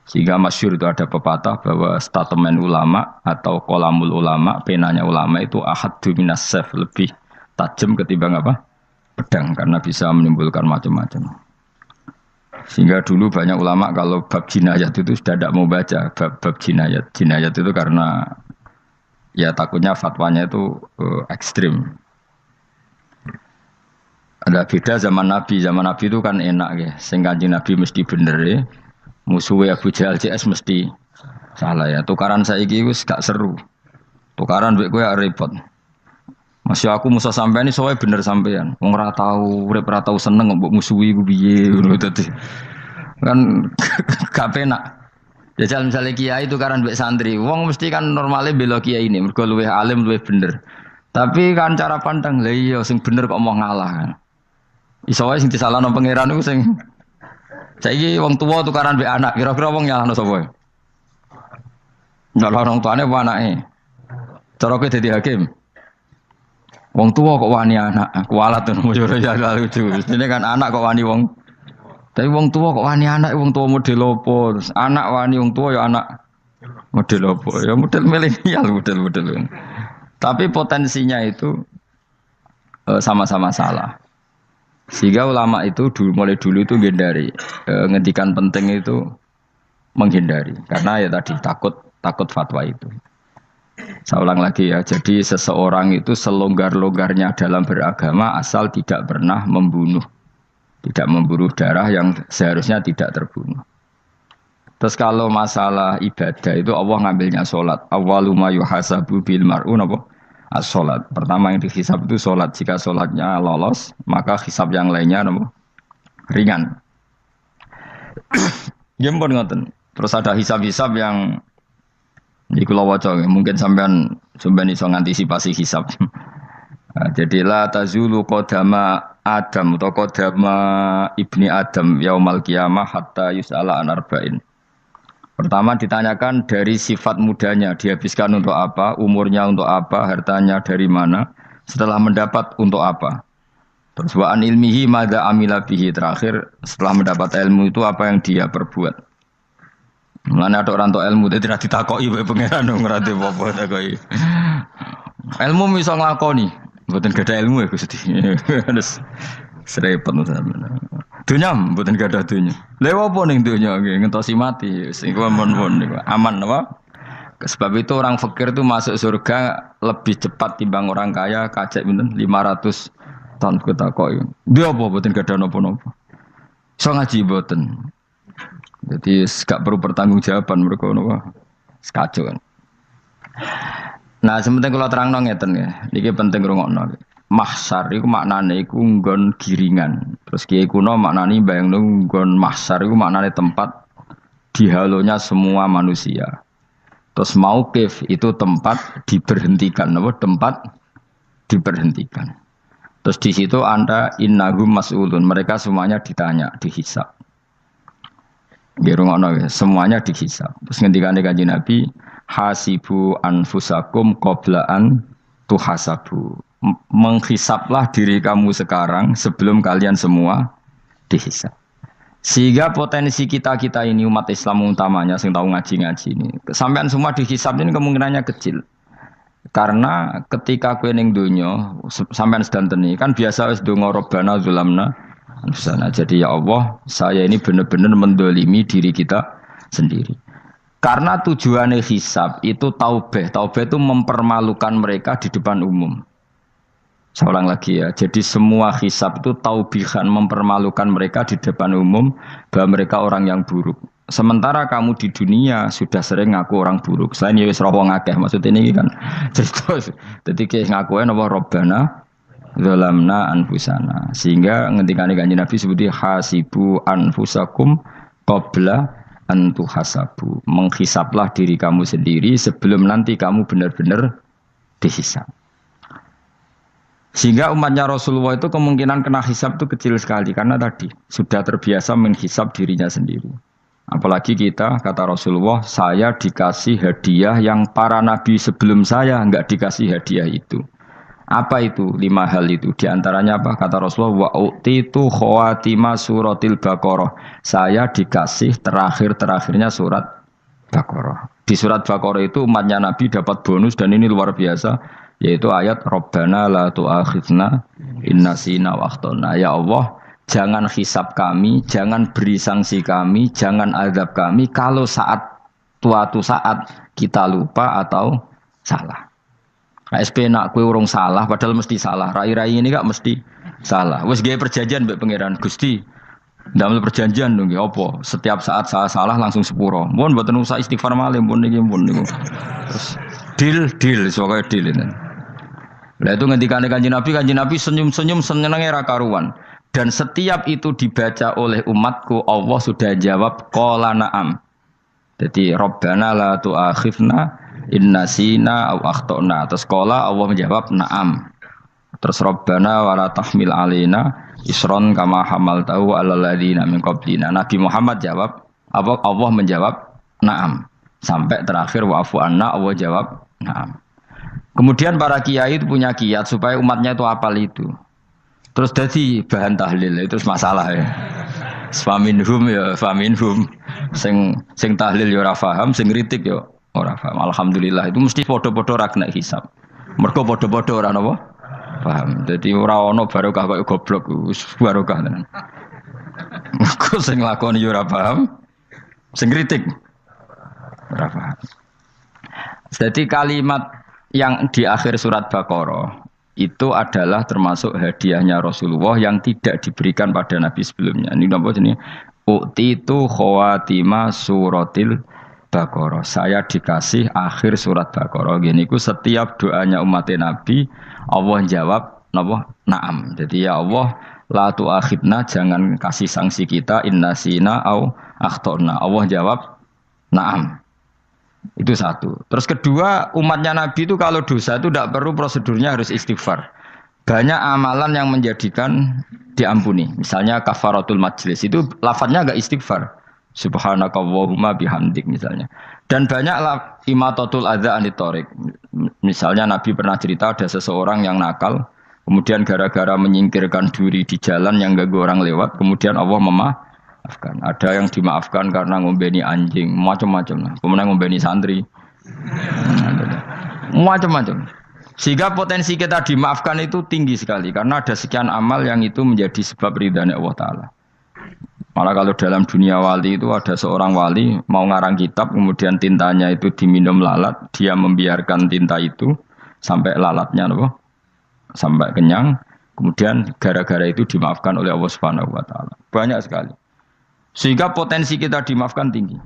Sehingga masyhur itu ada pepatah bahwa statement ulama atau kolamul ulama, penanya ulama itu ahaddu minas sayf, lebih tajam ketimbang apa? Pedang, karena bisa menimbulkan macam-macam. Sehingga dulu banyak ulama kalau bab jinayat itu sudah tidak mau baca bab jinayat. Jinayat itu karena ya takutnya fatwanya itu ekstrim. Ada beda zaman Nabi itu kan enak ya. Sehingga Nabi mesti bener ya. Musuhnya Abu Jahal CS mesti salah ya. Tukaran saiki wis gak seru. Tukaran mbek kowe repot. Masih aku musuh sampean iki sowe bener sampean. Wong ora tau urip ora tau seneng mbok musuhi ku piye ngono dadi. Kan gak penak. Ya jal misale kiai tukaran mbek santri, wong mesti kan normale bela kiai ini mergo luwih alim luwih bener. Tapi kan cara pandang lha iya sing bener kok mau ngalah kan. Iso wae sing disalahno pangeran iku sing saiki wong tuwa tukaran mbek anak, kira-kira wong nyalahno sapa? Nyalahno wong tuane apa anake? Cara kowe dadi hakim. Wong tuwa kok wani anak, kualat to yo ya lucu. Dene kan anak kok wani wong. Tapi wong tuwa kok wani anak, wong tuwa model opo? Terus anak wani wong tuwa ya anak model opo? Ya model milenial model. Tapi potensinya itu sama-sama salah. Sehingga ulama itu mulai dulu itu menghindari ngendikan penting itu menghindari karena ya tadi takut fatwa itu. Saya ulang lagi ya, jadi seseorang itu selonggar-longgarnya dalam beragama asal tidak pernah membunuh darah yang seharusnya tidak terbunuh. Terus kalau masalah ibadah itu Allah ngambilnya sholat. Awwalu ma yuhasabu bil mar'u napa? As-sholat. Pertama yang dihisab itu sholat. Jika sholatnya lolos, maka hisab yang lainnya napa? Ringan. Gempon ngoten. Terus ada hisab-hisab yang di kula waca mungkin sampean iso ngantisipasi hisab. Nah, jadi la tazulu qadama Adam atau qadama ibni Adam yaumal qiyamah hatta yus'ala an arba'in. Pertama ditanyakan dari sifat mudanya, dihabiskan untuk apa, umurnya untuk apa, hartanya dari mana, setelah mendapat untuk apa. Terus wa an ilmihi madza amila bihi, terakhir setelah mendapat ilmu itu apa yang dia perbuat. Mulane ada orang tok ilmu dadi ra ditakoki wae pangeran ora apa-apa takoki. Ilmu iso nglakoni, mboten gadah ilmu ya Gusti. Terus serepet sampeyan. Dunya mboten gadah dunya. Lha apa ning dunya nggih ngentosi mati sing mon-mon niku aman apa? Sebab itu orang fakir itu masuk surga lebih cepat timbang orang kaya kajek pinten 500 tahun ketakoki. Dia apa mboten gadah napa-napa. Iso ngaji mboten. Jadi gak perlu pertanggungjawaban mereka napa sekacau kan. Nah, sementing kula terangno ngeten ya. Niki penting rungokno. Mahsyar iku maknane iku nggon giringan. Terus kiai kuno maknane bayangno nggon mahsyar iku maknane tempat dihalonya semua manusia. Terus mauqif itu tempat diberhentikan, napa tempat diberhentikan. Terus di situ Anda innahum mas'ulun, mereka semuanya ditanya, dihisab. Nggih semuanya dihisab. Terus ngendikane Kanjeng Nabi, hasibu anfusakum qabla an tuhasabu. Menghisablah diri kamu sekarang sebelum kalian semua dihisab. Sehingga potensi kita ini umat Islam utamanya sing tahu ngaji-ngaji ini, sampean semua dihisab ini kemungkinannya kecil. Karena ketika kowe ning donya sampean sedanteni kan biasa wis donga robbana zulamna sana. Jadi ya Allah, saya ini benar-benar mendolimi diri kita sendiri. Karena tujuannya hisab itu taubah. Taubah itu mempermalukan mereka di depan umum. Saya ulang lagi ya. Jadi semua hisab itu taubihan, mempermalukan mereka di depan umum bahwa mereka orang yang buruk. Sementara kamu di dunia sudah sering ngaku orang buruk. Selain ya wis roh ngakeh maksud ini kan. Jadi kayak ngakuin apa robbana zalamna anfusana, sehingga ngendikane Kanjeng Nabi sebuti hasibu anfusakum qabla an tuhasabu. Menghisablah diri kamu sendiri sebelum nanti kamu benar-benar dihisab. Sehingga umatnya Rasulullah itu kemungkinan kena hisab itu kecil sekali karena tadi sudah terbiasa menghisab dirinya sendiri. Apalagi kita kata Rasulullah, saya dikasih hadiah yang para nabi sebelum saya enggak dikasih hadiah itu. Apa itu? 5 hal itu. Di antaranya apa? Kata Rasulullah, wa utitu khawatima suratil Baqarah. Saya dikasih terakhir-terakhirnya surat Baqarah. Di surat Baqarah itu umatnya Nabi dapat bonus dan ini luar biasa, yaitu ayat Rabbana la tu'akhidna in nasina wa akhtana. Ya Allah, jangan hisab kami, jangan beri sanksi kami, jangan azab kami kalau suatu saat kita lupa atau salah. KSP nak kue urung salah, padahal mesti salah. Rai-rai ini gak mesti salah. Wes gaya perjanjian mbek pangeran Gusti. Ndamel perjanjian dong, apa? Setiap saat salah langsung sepuro. Mohon mboten usah istighfar malih, mohon niki mohon niku. Terus deal, soalnya deal ini. Lah itu ngendikane Kanjeng Nabi senyum-senyum senenge ra karuan. Dan setiap itu dibaca oleh umatku, Allah sudah jawab qala na'am. Jadi Rabbana la tu'akhidna inna sina au akhtona. Terus qala Allah menjawab na'am. Terus Rabbana wala tahmil alaina isron kama hamaltahu alal ladzina min qablina. Nabi Muhammad jawab, Allah menjawab na'am. Sampai terakhir wa'fu anna, Allah jawab na'am. Kemudian para kiai itu punya kiat supaya umatnya itu hafal itu. Terus jadi bahan tahlil itu masalah ya. Faminhum ya faminhum. Sing tahlil ya ora paham, sing kritik ya ora paham. Alhamdulillah itu mesti padha-padha ra kena hisab. Mergo padha-padha ora napa? Paham. Dadi ora ana barokah kaya goblok wis barokah tenan. Mergo sing lakoni ya ora paham, sing kritik ora paham. Jadi kalimat yang di akhir surat Baqarah itu adalah termasuk hadiahnya Rasulullah yang tidak diberikan pada Nabi sebelumnya. Ini napa jenenge? Utitu khawatima suratil Baqarah. Saya dikasih akhir surat Baqarah. Gini ku setiap doanya umat Nabi Allah jawab napa? Naam. Jadi ya Allah la tu'akhidna, jangan kasih sanksi kita innasina au akhtona. Allah jawab naam. Itu satu. Terus kedua, umatnya Nabi itu kalau dosa itu tidak perlu prosedurnya harus istighfar. Banyak amalan yang menjadikan diampuni. Misalnya kafaratul majlis itu lafadznya agak istighfar. Subhanakallahumma bihamdik misalnya. Dan banyaklah imatatul adza anit thoriq. Misalnya Nabi pernah cerita ada seseorang yang nakal, kemudian gara-gara menyingkirkan duri di jalan yang ganggu orang lewat, kemudian Allah memaafkan. Ada yang dimaafkan karena ngombeni anjing, macam-macam lah. Kemudian ngombeni santri, macam-macam. Sehingga potensi kita dimaafkan itu tinggi sekali karena ada sekian amal yang itu menjadi sebab ridhanya Allah Ta'ala. Malah kalau dalam dunia wali itu ada seorang wali mau ngarang kitab, kemudian tintanya itu diminum lalat, dia membiarkan tinta itu sampai lalatnya sampai kenyang, kemudian gara-gara itu dimaafkan oleh Allah Subhanahu wa Ta'ala. Banyak sekali. Sehingga potensi kita dimaafkan tinggi.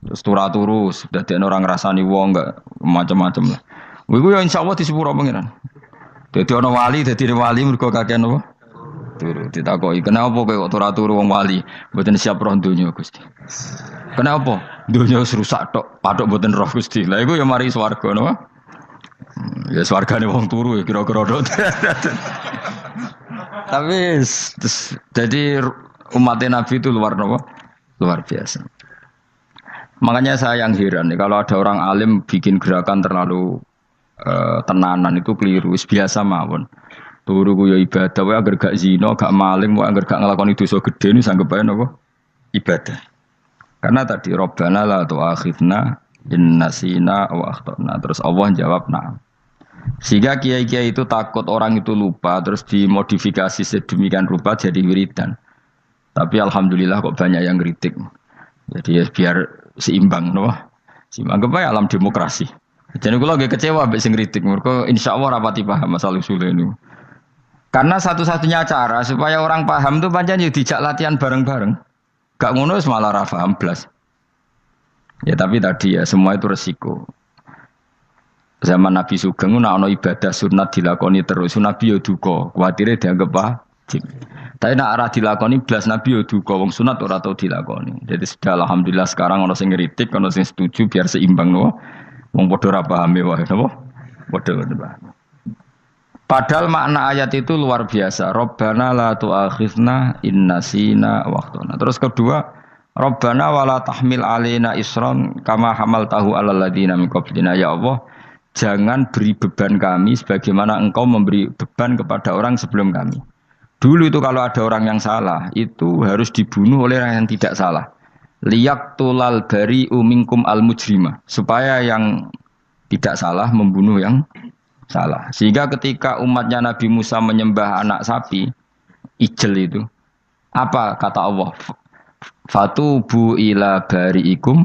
Terus turu sudah ada orang rasani wong enggak macam-macam lah. Iku ya insyaallah di sepuro pengiran. Dadi ana wali, dadi wali mergo kakean apa? Turu. Ditakoki, "Kenapa kowe kok turu wong wali? Mboten siap roh donya, Gusti." "Kenapa?" "Donya wis rusak tok, patok mboten roh, Gusti." Lah iku ya mari swarga napa? Ya swargane wong turu ya kira-kira tok. Tapi jadi umat Nabi itu luar biasa. Makanya saya yang heran kalau ada orang alim bikin gerakan terlalu tenanan itu keliru, biasa mawon. Turu ku ya ibadah, wae agar gak zina, gak maling, wae agar gak nglakoni dosa gedhe niku sanggep bae napa? Ibadah. Karena tadi Rabbana la tu'akhidna in nasina wa akhtana. Terus Allah jawab na'am. Sehingga kiai-kiai itu takut orang itu lupa, terus dimodifikasi sedemikian rupa jadi wiridan. Tapi alhamdulillah kok banyak yang kritik. Jadi ya biar seimbang, no? Seimbang kepada alam demokrasi. Jadi kalau lagi kecewa ambek sing kritik, mergo insyaallah rapati paham masalah usul ini. Karena satu-satunya cara supaya orang paham itu pancen yo dijak latihan bareng-bareng. Gak ngono malah ra paham blas. Ya tapi tadi ya semua itu resiko. Zaman Nabi Sugeng ana ibadah sunat dilakoni terus, Nabi yo duka, kuwatire dianggap wajib. Tapi nek ora dilakoni blas Nabi yo duka, wong sunat ora tau dilakoni. Jadi sudah alhamdulillah sekarang ana sing ngritik, ana sing setuju biar seimbang no. Wong padha ora pahame wae napa? Padha paham. Padahal makna ayat itu luar biasa. Rabbana la tu'akhidna in nasina wa akhtana. Terus kedua, Rabbana wala tahmil alaina isron kama hamaltahu alal ladina min qablina. Ya Allah, jangan beri beban kami sebagaimana Engkau memberi beban kepada orang sebelum kami. Dulu itu kalau ada orang yang salah, itu harus dibunuh oleh orang yang tidak salah. Liyaqtulal bari'u minkum al-mujrimah. Supaya yang tidak salah membunuh yang salah. Sehingga ketika umatnya Nabi Musa menyembah anak sapi, ijel itu, apa kata Allah? Fatubu ila bari'ikum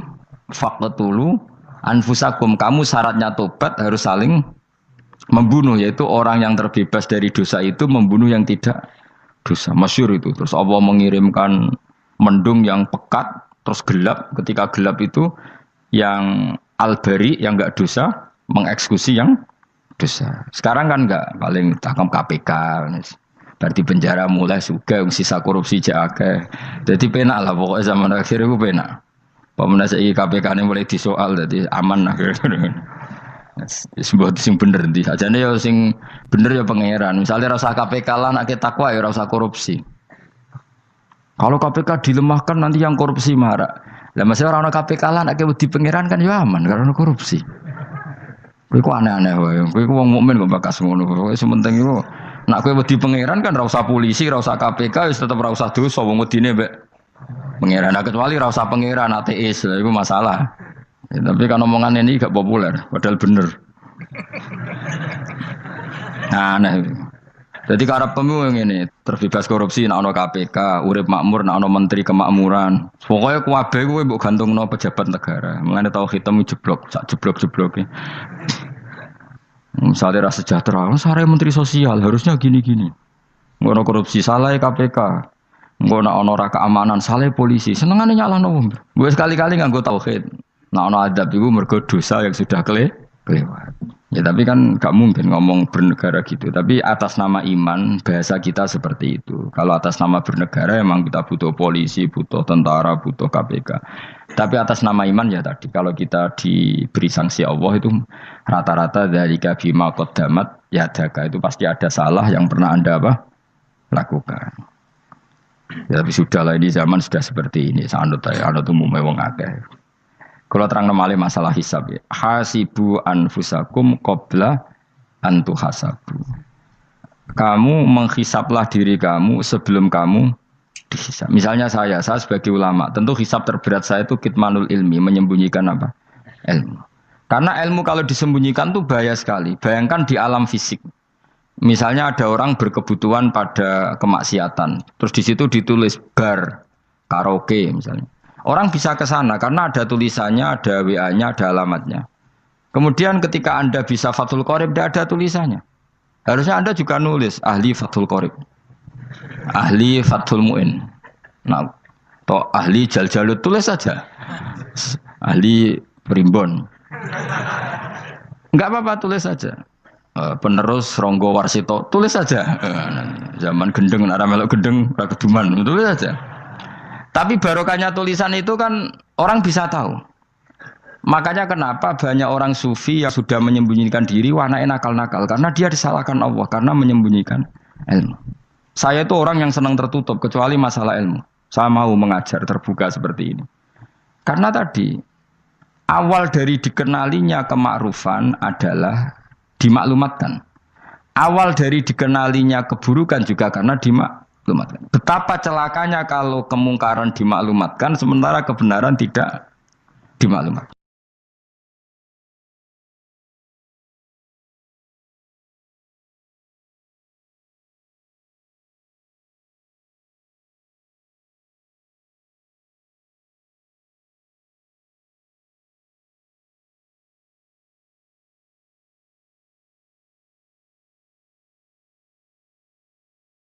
faqtulu anfusakum. Kamu syaratnya tobat harus saling membunuh, yaitu orang yang terbebas dari dosa itu membunuh yang tidak dosa. Masyhur itu. Terus Allah mengirimkan mendung yang pekat, terus gelap. Ketika gelap itu yang al-bari yang enggak dosa mengeksekusi yang dosa. Sekarang kan enggak, paling tangkap KPK. Berarti penjara mulai juga sisa korupsi jake. Jadi penak lah pokoknya zaman akhir itu penak. Pemenang saya KPK ini mulai disoal, jadi aman lah. Sebuah sing bener di aja nih ya sing bener ya pangeran. Misalnya rasa KPK lah nak takwa ya rasa korupsi. Kalau KPK dilemahkan nanti yang korupsi marah. Lah masih orang KPK lah nak di pangeran kan ya aman karena korupsi. Kowe aneh-aneh wae. Kowe wong mukmin kok bakas ngono. Kowe sementing iku nak kowe wedi pangeran kan ra usah polisi, ra usah KPK wis tetep ra usah dosa wong wedine mbek pangeran. Nah, kecuali ra usah pangeran ateis, lha iku masalah. Ya, tapi kan omongan ini gak populer, padahal bener. Nah, aneh. Jadi karep pemilu ngene, terbebas korupsi nek ana KPK, urip makmur nek ana menteri kemakmuran. Pokoke kabeh kowe mbok gantungno pejabat negara. Mengane tau hitam jeblok, sak jeblok-jebloke. Misalnya rasa sejahtera, sare menteri sosial harusnya gini-gini. Ngono korupsi salah KPK. Ngono ana ora keamanan salah polisi. Senengane nyalahno wong. Gue sekali-kali nganggo tauhid. Nah ana adab iku mergo dosa yang sudah kelewat. Ya tapi kan gak mungkin ngomong bernegara gitu. Tapi atas nama iman bahasa kita seperti itu. Kalau atas nama bernegara emang kita butuh polisi, butuh tentara, butuh KPK. Tapi atas nama iman ya tadi kalau kita diberi sanksi Allah itu rata-rata dari bima qaddamat ya daga itu pasti ada salah yang pernah Anda lakukan. Ya, tapi sudahlah ini zaman sudah seperti ini. Anut umumnya wong akeh. Kalau terang malih masalah hisab ya. Hasibu anfusakum qabla an tuhasabu. Kamu menghisaplah diri kamu sebelum kamu dihisab. Misalnya saya sebagai ulama, tentu hisab terberat saya itu kitmanul ilmi, menyembunyikan apa? Ilmu. Karena ilmu kalau disembunyikan itu bahaya sekali. Bayangkan di alam fisik. Misalnya ada orang berkebutuhan pada kemaksiatan, terus di situ ditulis bar, karaoke misalnya. Orang bisa ke sana karena ada tulisannya, ada WA-nya, ada alamatnya. Kemudian ketika Anda bisa Fathul Qorib, tidak ada tulisannya. Harusnya Anda juga nulis ahli Fathul Qorib, ahli Fathul Mu'in. Nah, atau ahli Jaljalut tulis saja. Ahli Primbon. Enggak apa-apa tulis saja. Penerus Ronggo Warsito tulis saja. Zaman gendeng, arah melok gendeng, keduman tulis saja. Tapi barokahnya tulisan itu kan orang bisa tahu. Makanya kenapa banyak orang sufi yang sudah menyembunyikan diri warnanya nakal-nakal. Karena dia disalahkan Allah. Karena menyembunyikan ilmu. Saya itu orang yang senang tertutup. Kecuali masalah ilmu. Saya mau mengajar terbuka seperti ini. Karena tadi awal dari dikenalinya kemakrufan adalah dimaklumatkan. Awal dari dikenalinya keburukan juga karena dimaklumatkan. Betapa celakanya kalau kemungkaran dimaklumatkan sementara kebenaran tidak dimaklumatkan.